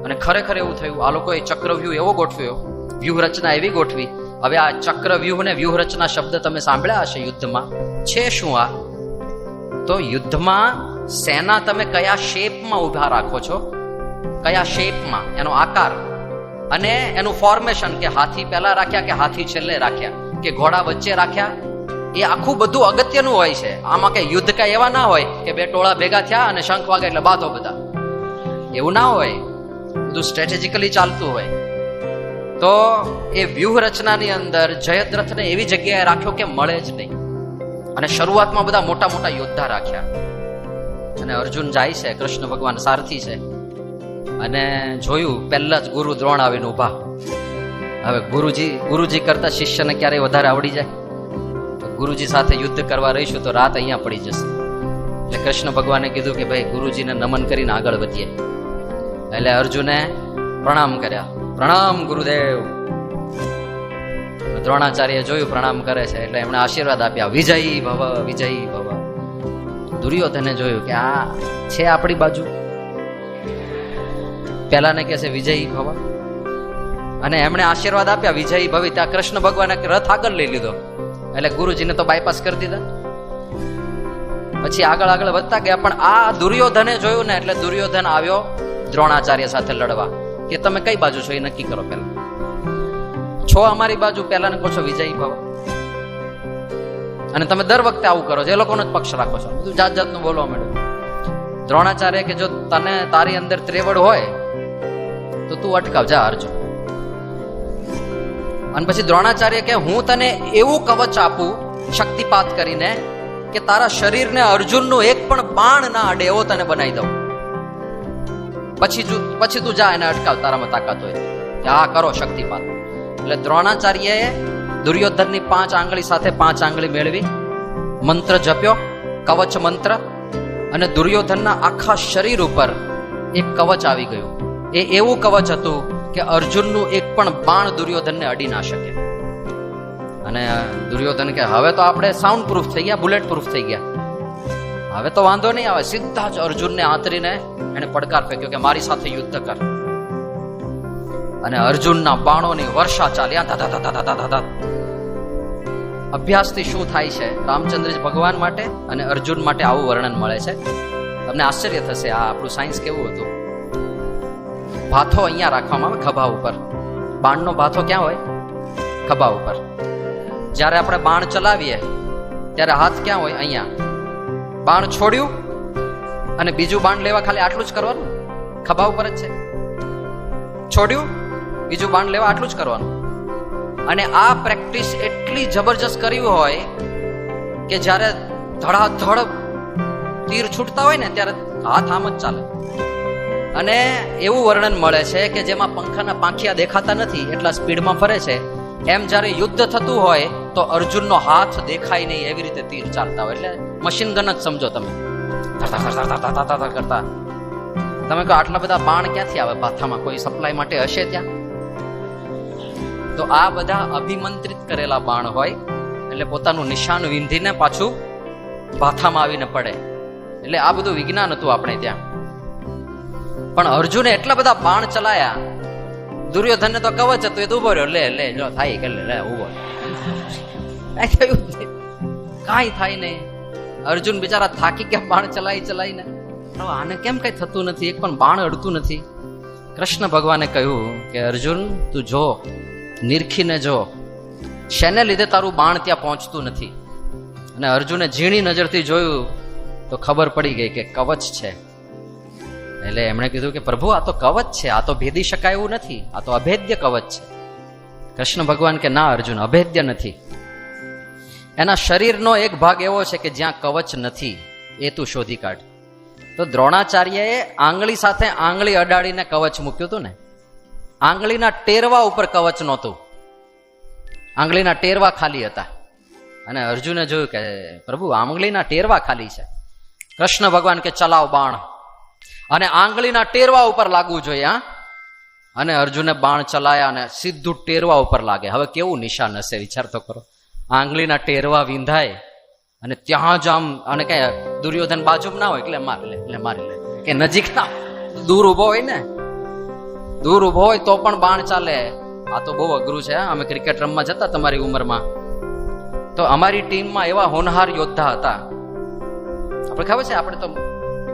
અને ખરેખર એવું થયું. આ લોકોએ ચક્રવ્યૂહ એવો ગોઠવ્યો, વ્યૂહ રચના એવી ગોઠવી. હવે આ ચક્રવ્યૂહ ને વ્યૂહ રચના શબ્દ તમે સાંભળ્યા હશે યુદ્ધમાં. છે શું આ? તો યુદ્ધમાં સેના તમે કયા શેપમાં ઉભા રાખો છો, કયા શેપમાં, એનો આકાર અને એનું ફોર્મેશન, કે હાથી પહેલા રાખ્યા કે હાથી છેલ્લે રાખ્યા કે ઘોડા વચ્ચે રાખ્યા, એ આખું બધું અગત્યનું હોય છે. આમાં કઈ યુદ્ધ કઈ એવા ના હોય કે 2 ટોળા ભેગા થયા અને શંખ વાગે એટલે બાધો બધા, એવું ના હોય. બધું સ્ટ્રેટેજિકલી ચાલતું હોય. તો એ વ્યૂહ રચનાની અંદર જયદ્રથને એવી જગ્યાએ રાખ્યો કે મળે જ નહીં. અને શરૂઆતમાં બધા મોટા મોટા યોદ્ધા રાખ્યા. અને અર્જુન જાય છે, કૃષ્ણ ભગવાન સારથી છે, અને જોયું પહેલા જ ગુરુ દ્રોણ આવીને ઉભા. હવે ગુરુજી કરતા શિષ્યને ક્યારેય વધારે આવડી જાય? ગુરુજી સાથે યુદ્ધ કરવા રહીશું તો રાત અહીંયા પડી જશે. એટલે કૃષ્ણ ભગવાને કીધું કે ભાઈ ગુરુજીને નમન કરીને આગળ વધીએ. એટલે અર્જુને પ્રણામ કર્યા. પ્રણામ ગુરુદેવ. દ્રોણાચાર્ય જોયું પ્રણામ કરે છે એટલે એમણે આશીર્વાદ આપ્યા, વિજયી ભવ, વિજયી ભવ. દુર્યોધને જોયું કે આ છે આપણી બાજુ, પેલાને કહે છે વિજયી ભવ, અને એમણે આશીર્વાદ આપ્યા વિજયી ભવી. ત્યાં કૃષ્ણ ભગવાને રથ આગળ લઈ લીધો, એટલે ગુરુજીને તો બાયપાસ કરી દીધા. પછી આગળ વધતા ગયા. પણ આ દુર્યોધને જોયું ને એટલે દુર્યોધન આવ્યો દ્રોણાચાર્ય સાથે લડવા, કે તમે કઈ બાજુ છો એ નક્કી કરો. પેલા છો અમારી બાજુ, પેલાને કહો છો વિજયી ભવ, અને તમે દર વખતે આવું કરો છો, એ લોકોનો જ પક્ષ રાખો છો. બધું જાત જાતનું બોલવા માંડ્યું. દ્રોણાચાર્ય કે જો તને તારી અંદર ત્રેવડ હોય તો તું અટકાવ, જા અર્જુન. અને પછી દ્રોણાચાર્ય કે હું તને એવું કવચ આપું શક્તિપાત કરીને કે તારા શરીરને અર્જુનનું એક પણ બાણ ના અડે એવો તને બનાવી દઉં, પછી તું જા એને અટકાવ, તારામાં તાકાત હોય કે આ કરો શક્તિપાત. એટલે દ્રોણાચાર્યએ દુર્યોધનની 5 આંગળી સાથે 5 આંગળી મેળવી, મંત્ર જપ્યો, કવચ મંત્ર, અને દુર્યોધનના આખા શરીર ઉપર એક કવચ આવી ગયું. એ એવું કવચ હતું કે અર્જુનનું એક પણ બાણ દુર્યોધનને અડી ના શકે. અને દુર્યોધન કે હવે તો આપણે સાઉન્ડ પ્રૂફ થઈ ગયા, બુલેટ પ્રૂફ થઈ ગયા, હવે તો વાંધો નહીં આવે. સીધા જ અર્જુનને આંતરીને એને પડકાર ફેંક્યો કે મારી સાથે યુદ્ધ કર. અને અર્જુનના બાણોની વર્ષા ચાલ્યા. અભ્યાસથી શું થાય છે, રામચંદ્રજી ભગવાન માટે અને અર્જુન માટે આવું વર્ણન મળે છે. તમને આશ્ચર્ય થશે આ આપણું સાયન્સ કેવું હતું. ભાથો અહીંયા રાખવામાં આવે ખભા ઉપર. બાણનો ભાથો ક્યાં હોય? ખભા ઉપર. જ્યારે આપણે બાણ ચલાવીએ ત્યારે હાથ ક્યાં હોય? અહીંયા. બાણ છોડ્યું અને બીજું બાણ લેવા ખાલી આટલું જ કરવાનું, ખભા ઉપર જ છે. છોડ્યું, બીજું બાણ લેવા આટલું જ કરવાનું. અને આ પ્રેક્ટિસ એટલી જબરજસ્ત કર્યું હોય કે જ્યારે ધડાધડ તીર છૂટતા હોય ને ત્યારે હાથ આમ જ ચાલે. અને એવું વર્ણન મળે છે કે જેમાં પંખાના પાંખિયા દેખાતા નથી એટલા સ્પીડમાં ફરે છે, એમ જ્યારે યુદ્ધ થતું હોય તો અર્જુનનો હાથ દેખાય નહીં એવી રીતે તીર ચાલતા હોય. એટલે મશીન ગન જ સમજો તમે. કરતા તમે કહો આટલા બધા બાણ ક્યાંથી આવે ભાથામાં? કોઈ સપ્લાય માટે હશે ત્યાં? તો આ બધા અભિમંત્રિત કરેલા બાણ હોય, એટલે પોતાનું નિશાન વિંધીને પાછું ભાથામાં આવીને પડે. એટલે આ બધું વિજ્ઞાન હતું આપણે ત્યાં. પણ અર્જુને એટલા બધા બાણ ચલાયા, દુર્યોધનને તો કવચ હતું, એ તો ઉભો રહ્યો, લે જો થાય કે લે ઉભો. કાંઈ થાય નહીં. અર્જુન બિચારા થાકી ગયા બાણ ચલાવીને. આને કેમ કઈ થતું નથી, એક પણ બાણ અડતું નથી. કૃષ્ણ ભગવાને કહ્યું કે અર્જુન તું જો, નિરખીને જો, શેને લીધે તારું બાણ ત્યાં પહોંચતું નથી. અને અર્જુને ઝીણી નજરથી જોયું તો ખબર પડી ગઈ કે કવચ છે. એટલે એમણે કીધું કે પ્રભુ આ તો કવચ છે, આ તો ભેદી શકાય એવું નથી, આ તો અભેદ્ય કવચ છે. કૃષ્ણ ભગવાન કે ના અર્જુન, અભેદ્ય નથી. એના શરીરનો એક ભાગ એવો છે કે જ્યાં કવચ નથી, એ તું શોધી કાઢ. તો દ્રોણાચાર્યએ આંગળી સાથે આંગળી અડાડીને કવચ મૂક્યું હતું ને. આંગળીના ટેરવા ઉપર કવચ નહોતું, આંગળીના ટેરવા ખાલી હતા. અને અર્જુને જોયું કે પ્રભુ આંગળીના ટેરવા ખાલી છે. કૃષ્ણ ભગવાન કે ચલાવ બાણ, અને આંગળીના ટેરવા ઉપર લાગવું જોઈએ. અને અર્જુને બાણ ચલાયા અને સીધું ટેરવા ઉપર લાગે. હવે કેવું નિશાન હશે વિચાર તો કરો. આંગળીના ટેરવા વિંધાય અને ત્યાં જ આમ, અને કે દુર્યોધન બાજુમાં ના હોય એટલે મારી લે કે નજીક ના, દૂર ઉભો હોય ને, દૂર ઉભો હોય તો પણ બાણ ચાલે. આ તો બહુ અઘરું છે. અમે ક્રિકેટ રમવા જતા તમારી ઉંમરમાં, તો અમારી ટીમમાં એવા હોનહાર યોદ્ધા હતા. આપણે ખબર છે, આપણે તો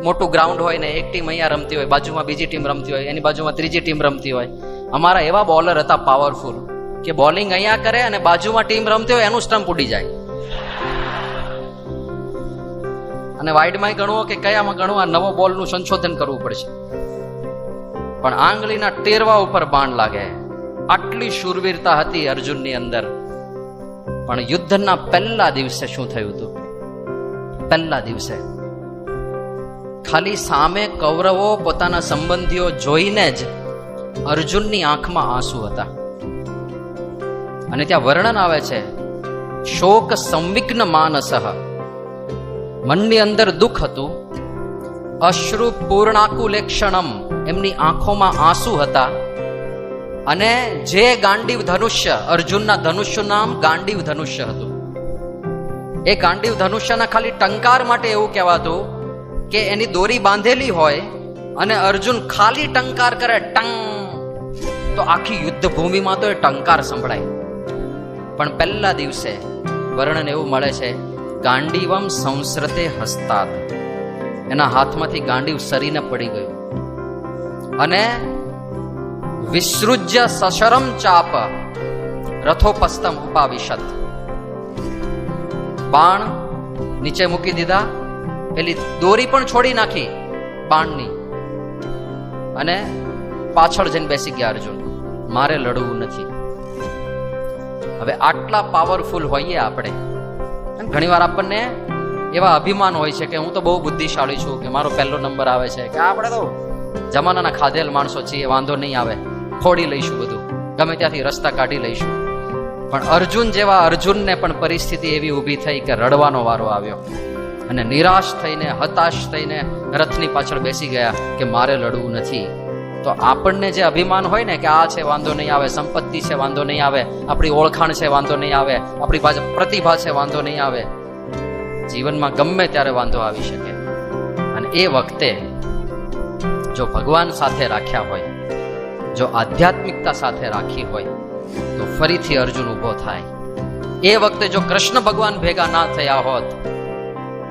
મોટું ગ્રાઉન્ડ હોય ને, એક ટીમ અહીંયા રમતી હોય, બાજુમાં બીજી ટીમ રમતી હોય, એની બાજુમાં ત્રીજી ટીમ રમતી હોય. અમારા એવા બોલર હતા પાવરફુલ કે બોલિંગ અહીંયા કરે અને બાજુમાં ટીમ રમતી હોય એનું સ્ટમ્પ ઉડી જાય. અને વાઇડમાં ગણવો કે કયામાં ગણવો, આ નવો બોલનું સંશોધન કરવું પડશે. પણ આંગળીના ટેરવા ઉપર બાણ લાગે. આટલી શૂરવીરતા હતી અર્જુનની અંદર. પણ યુદ્ધના પહેલા દિવસે શું થયું હતું? પહેલા દિવસે ખાલી સામે કૌરવો પોતાના સંબંધીઓ જોઈને જ અર્જુનની આંખમાં આંસુ હતા. અને ત્યાં વર્ણન આવે છે, શોક સંવિઘ્ન માનસઃ, મનની અંદર દુઃખ હતું. અશ્રુ પૂર્ણાકુલેક્ષણમ, એમની આંખોમાં આંસુ હતા. અને જે ગાંડીવ ધનુષ્ય, અર્જુનના ધનુષ્યનું નામ ગાંડીવ ધનુષ્ય હતું. એ ગાંડીવ ધનુષ્યના ખાલી ટંકાર માટે એવું કહેવાતું કે એની દોરી બાંધેલી હોય અને અર્જુન ખાલી ટંકાર કરે, ટંગ, તો આખી યુદ્ધ ભૂમિમાં તો એ ટંકાર સંભળાય. પણ પહેલા દિવસે વર્ણન એવું મળે છે, ગાંડીવમ સંસ્રતે હસ્તાત, એના હાથમાંથી ગાંડીવ સરીને પડી ગયું. અને વિસૃજ્ય સશરમ ચાપ રથોપસ્તમ ઉપાવિશત, બાણ નીચે મૂકી દીધા, પેલી દોરી પણ છોડી નાખી બાણની, અને પાછળ જઈને બેસી ગયા અર્જુન, મારે લડવું નથી. હવે આટલા પાવરફુલ હોઈએ આપણે, ઘણી વાર આપણને એવા અભિમાન હોય છે કે હું તો બહુ બુદ્ધિશાળી છું, કે મારો પહેલો નંબર આવે છે, કે આપણે તો જમાનાના ખાધેલ માણસો છીએ, વાંધો નહીં આવે, ફોડી લઈશું બધું, ગમે ત્યાંથી રસ્તા કાઢી લઈશું. પણ અર્જુન જેવા અર્જુનને પણ પરિસ્થિતિ એવી ઊભી થઈ કે રડવાનો વારો આવ્યો અને નિરાશ થઈને, હતાશ થઈને રથની પાછળ બેસી ગયા કે મારે લડવું નથી. તો આપણને જે અભિમાન હોય ને કે આ છે વાંધો નહીં આવે, સંપત્તિ છે વાંધો નહીં આવે, આપણી ઓળખાણ છે વાંધો નહીં આવે, આપણી પાસે પ્રતિભા છે વાંધો નહીં આવે, જીવનમાં ગમે ત્યારે વાંધો આવી શકે. અને એ વખતે જો ભગવાન સાથે રાખ્યા હોય, જો આધ્યાત્મિકતા સાથે રાખી હોય, તો ફરીથી અર્જુન ઊભો થાય. એ વખતે જો કૃષ્ણ ભગવાન ભેગા ના થયા હોત,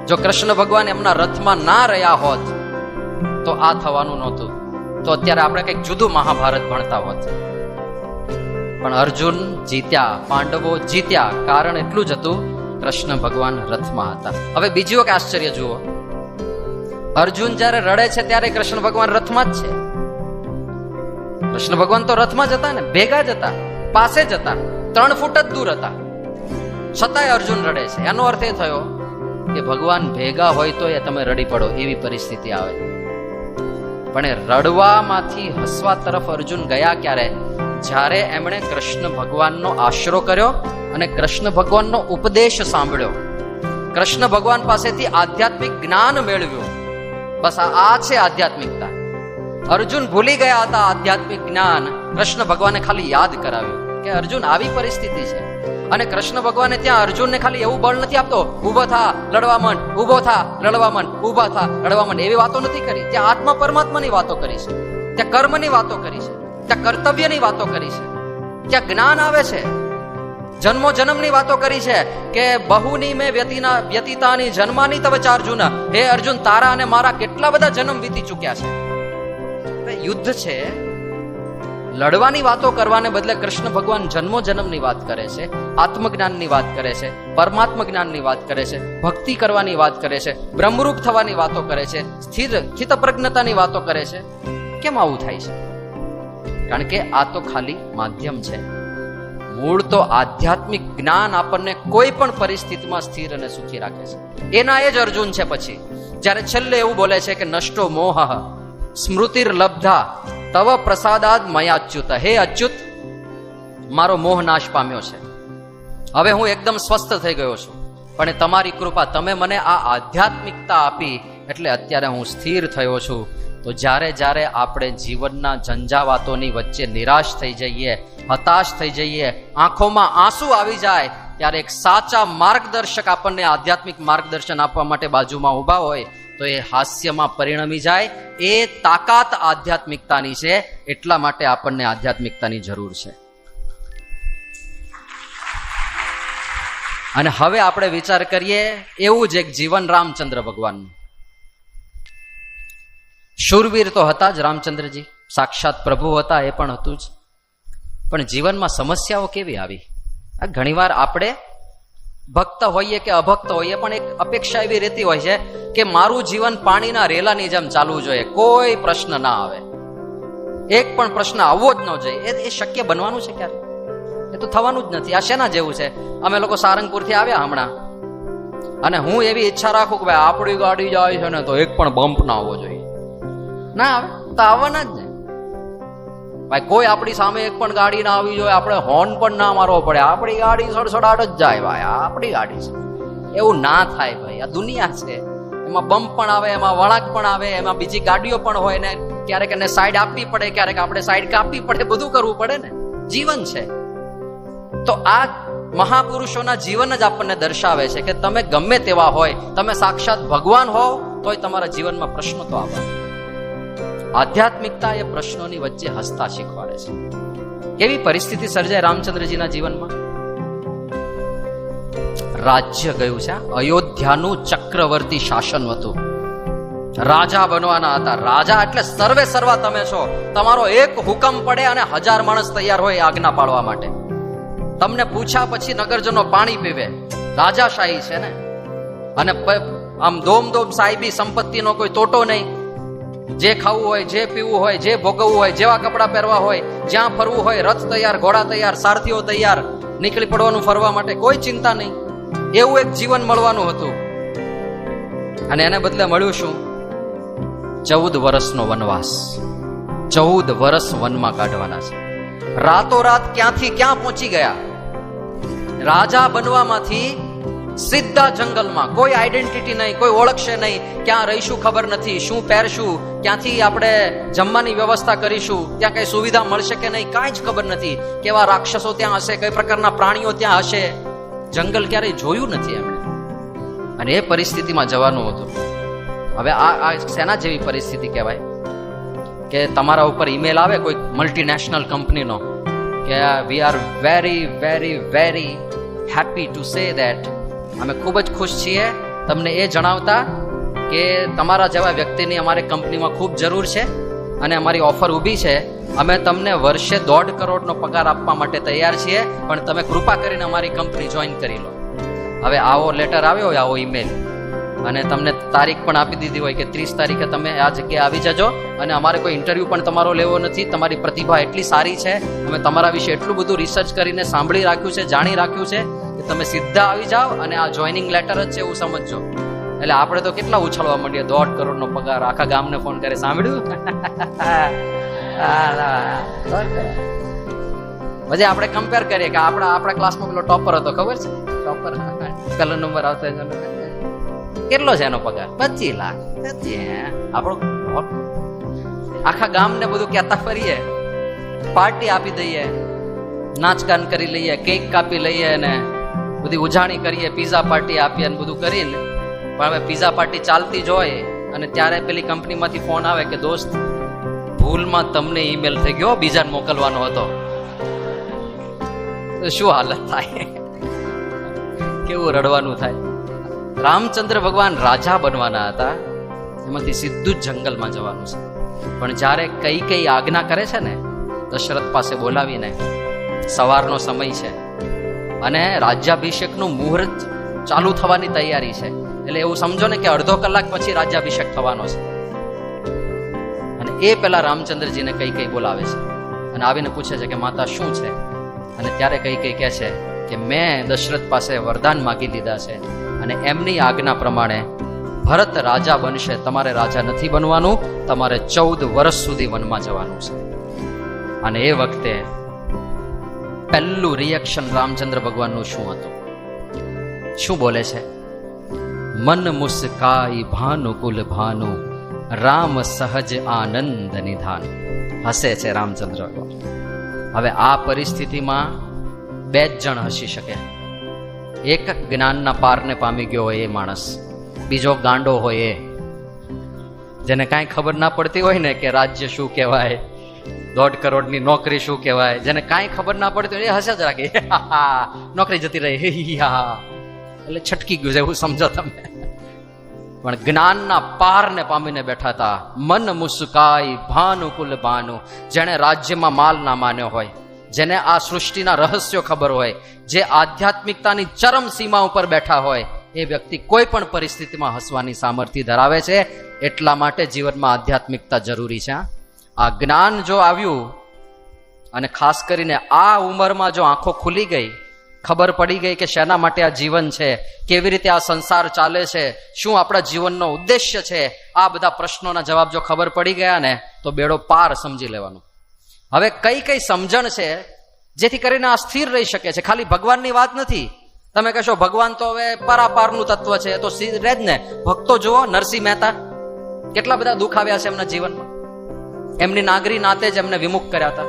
જો કૃષ્ણ ભગવાન એમના રથમાં ના રહ્યા હોત, તો આ થવાનું નહોતું. તો અત્યારે આપણે કંઈક જુદું મહાભારત ભણતા હોત. પણ અર્જુન જીત્યા, પાંડવો જીત્યા, કારણ એટલું જ હતું, કૃષ્ણ ભગવાન રથમાં હતા. હવે બીજું એક આશ્ચર્ય જુઓ, અર્જુન જ્યારે રડે છે ત્યારે કૃષ્ણ ભગવાન રથમાં જ છે. કૃષ્ણ ભગવાન તો રથમાં જ હતા ને, ભેગા જ હતા, પાસે જ હતા, 3 ફૂટ જ દૂર હતા, છતાંય અર્જુન રડે છે. એનો અર્થ એ થયો કે ભગવાન ભેગા હોય તો એ તમે રડી પડો, એવી પરિસ્થિતિ આવે. પણ એ રડવામાંથી હસવા તરફ અર્જુન ગયા ક્યારે? જ્યારે એમણે કૃષ્ણ ભગવાનનો આશરો કર્યો અને કૃષ્ણ ભગવાનનો ઉપદેશ સાંભળ્યો, કૃષ્ણ ભગવાન પાસેથી આધ્યાત્મિક જ્ઞાન મેળવ્યું. બસ આ છે આધ્યાત્મિકતા. અર્જુન ભૂલી ગયા હતા આધ્યાત્મિક જ્ઞાન, કૃષ્ણ ભગવાને ખાલી યાદ કરાવ્યું કે અર્જુન આવી પરિસ્થિતિ છે. અને કૃષ્ણ ભગવાને ત્યાં અર્જુનને ખાલી એવું બળ નથી આપતો, ઉભો થા લડવા માંડ, ઉભો થા લડવા માંડ, ઉભા થા લડવા માંડ, એવી વાતો નથી કરી. ત્યાં આત્મા પરમાત્માની વાતો કરી છે, ત્યાં કર્મની વાતો કરી છે, ત્યાં કર્તવ્યની વાતો કરી છે, ત્યાં જ્ઞાન આવે છે, જન્મો જન્મની વાતો કરી છે કે બહુની મેં વ્યતીતાની જન્માની તવ ચાર્જુન, હે અર્જુન તારા અને મારા કેટલા બધા જન્મ વીતી ચૂક્યા છે. યુદ્ધ છે, લડવાની વાતો કરવાને બદલે કૃષ્ણ ભગવાન જન્મો જન્મની વાત કરે છે, આત્મજ્ઞાનની વાત કરે છે, પરમાત્મ જ્ઞાનની વાત કરે છે, ભક્તિ કરવાની વાત કરે છે, બ્રહ્મરૂપ થવાની વાતો કરે છે, સ્થિત પ્રજ્ઞતાની વાતો કરે છે. કેમ આવું થાય છે? કારણ કે આ તો ખાલી માધ્યમ છે. મૂળ તો આધ્યાત્મિક જ્ઞાન આપણને કોઈ પણ પરિસ્થિતિમાં સ્થિર અને સુખી રાખે છે. એના એ જ અર્જુન છે. પછી જ્યારે છેલ્લે એવું બોલે છે કે નષ્ટો મોહ સ્મૃતિર લબ્ધા તવ પ્રસાદાદ મયાચ્યુત, હે અચ્યુત મારો મોહ નાશ પામ્યો છે, હવે હું એકદમ સ્વસ્થ થઈ ગયો છું, પણ તમારી કૃપા, તમે મને આ આધ્યાત્મિકતા આપી એટલે અત્યારે હું સ્થિર થયો છું. તો જ્યારે જ્યારે આપણે જીવનના ઝંઝાવાતોની વચ્ચે નિરાશ થઈ જઈએ, હતાશ થઈ જઈએ, આંખોમાં આંસુ આવી જાય, ત્યારે એક સાચા માર્ગદર્શક આપણને આધ્યાત્મિક માર્ગદર્શન આપવા માટે બાજુમાં ઊભા હોય તો એ હાસ્યમાં પરિણમી જાય. એ તાકાત આધ્યાત્મિકતાની છે. એટલા માટે આપણને આધ્યાત્મિકતાની જરૂર છે. અને હવે આપણે વિચાર કરીએ એવું જ એક જીવન રામચંદ્ર ભગવાનનું. શૂરવીર તો હતા જ રામચંદ્રજી, સાક્ષાત પ્રભુ હતા, એ પણ હતું જ. પણ જીવનમાં સમસ્યાઓ કેવી આવી? આ ઘણીવાર આપણે ભક્ત હોઈએ કે અભક્ત હોઈએ, પણ એક અપેક્ષા એવી રહેતી હોય છે કે મારું જીવન પાણીના રેલાની જેમ ચાલવું જોઈએ, કોઈ પ્રશ્ન ના આવે, એક પણ પ્રશ્ન આવવો જ ન જોઈએ. એ શક્ય બનવાનું છે ક્યારે? એ તો થવાનું જ નથી. આ શેના જેવું છે? અમે લોકો સારંગપુરથી આવ્યા હમણાં, અને હું એવી ઈચ્છા રાખું કે ભાઈ આપણી ગાડી જાય છે ને તો એક પણ બમ્પ ના આવવો જોઈએ. ના આવે તો આવવાના જ ને ભાઈ. કોઈ આપણી સામે એક પણ ગાડી ના આવી જોઈએ, આપણે હોર્ન પણ ના મારવો પડે, આપણી ગાડી સડસડાટ જ જાય ભાઈ, આપણી ગાડી છે. એવું ના થાય ભાઈ. આ દુનિયા છે, એમાં બમ્પ પણ આવે, એમાં વળાંક પણ આવે, એમાં બીજી ગાડીઓ પણ હોય ને, ક્યારેક એને સાઈડ આપવી પડે, ક્યારેક આપણે સાઈડ કાપવી પડે, બધું કરવું પડે ને. જીવન છે. તો આ મહાપુરુષોના જીવન જ આપણને દર્શાવે છે કે તમે ગમે તેવા હોય, તમે સાક્ષાત ભગવાન હોવ તોય તમારા જીવનમાં પ્રશ્નો તો આવવા. આધ્યાત્મિકતા એ પ્રશ્નોની વચ્ચે હસતા શીખવાડે છે. કેવી પરિસ્થિતિ સર્જાય રામચંદ્રજીના જીવનમાં? રાજ્ય ગયું છે, અયોધ્યાનું ચક્રવર્તી શાસન હતું, રાજા બનવાના હતા. રાજા એટલે સર્વે સર્વા તમે છો. તમારો એક હુકમ પડે અને 1000 માણસ તૈયાર હોય આજ્ઞા પાડવા માટે. તમને પૂછ્યા પછી નગરજનો પાણી પીવે. રાજાશાહી છે ને. અને આમ દોમ સાહેબી સંપત્તિનો કોઈ તોટો નહીં. જે ખાવું હોય, જે પીવું હોય, જે ભોગવવું હોય, જેવા કપડા પહેરવા હોય, જ્યાં ફરવું હોય, રથ તૈયાર, ઘોડા તૈયાર, સારથીઓ તૈયાર, નીકળી પડવાનું ફરવા માટે, કોઈ ચિંતા નહીં. એવું એક જીવન મળવાનું હતું. અને એને બદલે મળ્યું શું? 14 વર્ષનો વનવાસ. 14 વર્ષ વનમાં કાઢવાના છે. રાતોરાત ક્યાંથી ક્યાં પહોંચી ગયા? રાજા બનવામાંથી સીધા જંગલમાં. કોઈ આઈડેન્ટિટી નહીં, કોઈ ઓળખશે નહીં, ક્યાં રહીશું ખબર નથી, શું પહેરશું, ક્યાંથી આપણે જમવાની વ્યવસ્થા કરીશું, ત્યાં કઈ સુવિધા મળશે કે નહીં, કાંઈ જ ખબર નથી. કેવા રાક્ષસો ત્યાં હશે, કઈ પ્રકારના પ્રાણીઓ ત્યાં હશે, જંગલ ક્યારેય જોયું નથી એમણે. અને એ પરિસ્થિતિમાં જવાનું હતું. હવે આ સેના જેવી પરિસ્થિતિ કહેવાય કે તમારા ઉપર ઈમેલ આવે કોઈ મલ્ટીનેશનલ કંપનીનો કે we are very very very happy to say that, અમે ખૂબ જ ખુશ છીએ તમને એ જણાવતા કે તમારા જેવા વ્યક્તિની અમારી કંપનીમાં ખૂબ જરૂર છે અને અમારી ઓફર ઊભી છે. અમે તમને વર્ષે 1.5 કરોડનો પગાર આપવા માટે તૈયાર છીએ, પણ તમે કૃપા કરીને અમારી કંપની જોઈન કરી લો. હવે આવો લેટર આવ્યો હોય, આવો ઈમેલ, અને તમને તારીખ પણ આપી દીધી હોય કે 30 તારીખે તમે આ જગ્યાએ આવી જજો, અને અમારે કોઈ ઇન્ટરવ્યૂ પણ તમારો લેવો નથી, તમારી પ્રતિભા એટલી સારી છે, અમે તમારા વિશે એટલું બધું રિસર્ચ કરીને સાંભળી રાખ્યું છે, જાણી રાખ્યું છે કે તમે સીધા આવી જાઓ અને આ જોઈનિંગ લેટર જ છે એવું સમજજો. એટલે આપણે તો કેટલા ઉછળવા માંડીએ, 1.5 કરોડનો પગાર, આખા ગામને ફોન કરે, સાંભળ્યું? પછી આપણે કમ્પેર કરીએ કે આપણા ક્લાસમાં પેલો ટોપર હતો, ખબર છે? ટોપર પહેલો નંબર આવતો કેટલો છે એનો પગાર? 25 લાખ. આપણો આખા ગામને બધું કહેતા ફરીએ, પાર્ટી આપી દઈએ, નાચગાન કરી લઈએ, કેક કાપી લઈએ અને બધી ઉજાણી કરીએ, પીઝા પાર્ટી આપીએ અને બધું કરીને. પણ હવે પીઝા પાર્ટી ચાલતી જ હોય અને ત્યારે પેલી કંપનીમાંથી ફોન આવે કે દોસ્ત ભૂલમાં તમને ઈમેલ થઈ ગયો, બીજાને મોકલવાનો હતો. તો શું હાલત થાય? કેવું રડવાનું થાય? રામચંદ્ર ભગવાન રાજા બનવાના હતા, એમાંથી સીધું જ જંગલમાં જવાનું છે. પણ જ્યારે કઈ આજ્ઞા કરે છે ને, દશરથ પાસે બોલાવીને, સવારનો સમય છે અને રાજ્યાભિષેકનું મુહૂર્ત ચાલુ થવાની તૈયારી છે, એટલે એવું સમજો ને કે અડધો કલાક પછી રાજ્યાભિષેક થવાનો છે. અને એ પેલા રામચંદ્રજીને કઈ બોલાવે છે અને આવીને પૂછે છે કે માતા શું છે? અને ત્યારે કઈ કહે છે કે મેં દશરથ પાસે વરદાન માગી લીધા છે અને એમની આજ્ઞા પ્રમાણે ભરત રાજા બનશે, તમારે રાજા નથી બનવાનું, તમારે 14 વર્ષ સુધી વનમાં જવાનું છે. અને એ વખતે પહેલું રિએક્શન રામચંદ્ર ભગવાનનું શું હતું? શું બોલે છે? મન મુસ્કાઈ ભાનુકુલ ભાનુ, રામ સહજ આનંદ નિધાન. હસે છે રામચંદ્ર ભગવાન. હવે આ પરિસ્થિતિમાં 2 જ જણ હસી શકે. એક જ્ઞાનના પારને પામી ગયો હોય એ માણસ, બીજો ગાંડો હોય એ, જેને કાંઈ ખબર ના પડતી હોય ને કે રાજ્ય શું કહેવાય, 1.5 કરોડની નોકરી શું કહેવાય, જેને કાંઈ ખબર ના પડતી હોય એ હસે જ રાખે, નોકરી જતી રહી, એટલે છટકી ગયું છે એવું સમજો તમે. પણ જ્ઞાનના પારને પામીને બેઠા હતા. મન મુસ્કાઈ ભાનુકુલ ભાનુ, જેણે રાજ્યમાં માલ ના માન્યો હોય, જેને આ સૃષ્ટિના રહસ્યો ખબર હોય, જે આધ્યાત્મિકતાની ચરમ સીમા ઉપર બેઠા હોય, એ વ્યક્તિ કોઈ પણ પરિસ્થિતિમાં હસવાની સામર્થ્ય ધરાવે છે. એટલા માટે જીવનમાં આધ્યાત્મિકતા જરૂરી છે. આ જ્ઞાન જો આવ્યું અને ખાસ કરીને આ ઉંમરમાં જો આંખો ખુલી ગઈ, ખબર પડી ગઈ કે શેના માટે આ જીવન છે, કેવી રીતે આ સંસાર ચાલે છે, શું આપણા જીવનનો ઉદ્દેશ્ય છે, આ બધા પ્રશ્નોના જવાબ જો ખબર પડી ગયા ને તો બેડો પાર સમજી લેવાનું. હવે કઈ સમજણ છે જેથી કરીને આ સ્થિર રહી શકે છે? ખાલી ભગવાનની વાત નથી. તમે કહેશો ભગવાન તો હવે પારાપારનું તત્વ છે, તો રહે જ ને. ભક્તો જુઓ, નરસિંહ મહેતા કેટલા બધા દુઃખ આવ્યા છે એમના જીવનમાં. એમની નાગરી નાતે જ એમને વિમુખ કર્યા હતા,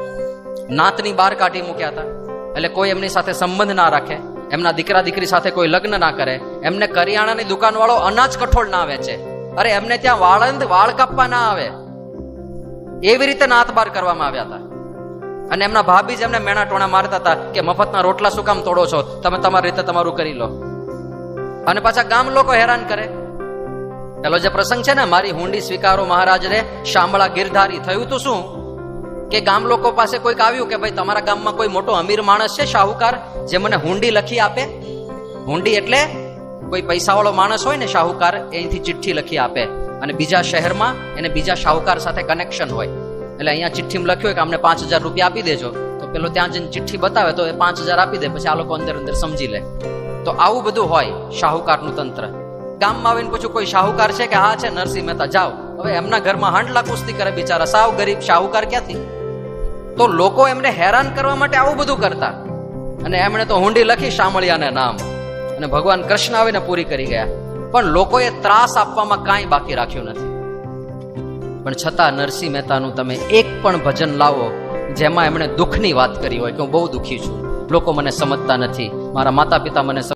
નાતની બહાર કાઢી મૂક્યા હતા. એટલે કોઈ એમની સાથે સંબંધ ના રાખે, એમના દીકરા દીકરી સાથે કોઈ લગ્ન ના કરે, એમને કરિયાણાની દુકાન વાળો અનાજ કઠોળ ના વેચે, અરે એમને ત્યાં વાળ કાપવા ના આવે, એવી રીતે નાત બાર કરવામાં આવ્યા હતા. અને એમના ભાભી જ એમને મેણા ટોણા મારતા હતા કે મફતના રોટલા શું કામ તોડો છો, તમે તમારી રીતે તમારું કરી લો. અને પાછા ગામ લોકો હેરાન કરે. પેલો જે પ્રસંગ છે ને, મારી હુંડી સ્વીકારો મહારાજ રે, શામળા ગિરધારી. થયું તો શું કે ગામ લોકો પાસે કોઈક આવ્યું કે ભાઈ તમારા ગામમાં કોઈ મોટો અમીર માણસ છે, શાહુકાર, જે મને હુંડી લખી આપે. હુંડી એટલે કોઈ પૈસાવાળો માણસ હોય ને, શાહુકાર, એથી ચિઠ્ઠી લખી આપે અને બીજા શહેરમાં એને બીજા શાહુકાર સાથે કનેક્શન હોય. એટલે અહીંયા ચિઠ્ઠીમાં લખ્યું હોય કે અમને 5,000 રૂપિયા આપી દેજો, તો પેલો ત્યાં જઈને ચિઠ્ઠી બતાવે તો એ 5,000 આપી દે, પછી આ લોકો અંદર સમજી લે. તો આવું બધું હોય શાહુકારનું તંત્ર. ગામમાં આવીને પૂછ્યું કોઈ શાહુકાર છે કે હા છે નરસિંહ મહેતા, જાઓ. હવે એમના ઘરમાં હાંડલા કુસ્તી કરે બિચારા, સાવ ગરીબ, શાહુકાર ક્યાંથી? તો લોકો એમને હેરાન કરવા માટે આવું બધું કરતા, અને એમણે તો હુંડી લખી શામળિયાને નામ, અને ભગવાન કૃષ્ણ આવીને પૂરી કરી ગયા. પણ લોકોએ ત્રાસ આપવામાં કાંઈ બાકી રાખ્યું નથી. પણ છતાં નરસિંહ મહેતાનું તમે એક પણ ભજન લાવો જેમાં એમણે દુઃખની વાત કરી હોય કે હું બહુ દુઃખી છું, લોકો મને સમજતા નથી, મારા માતા પિતા મને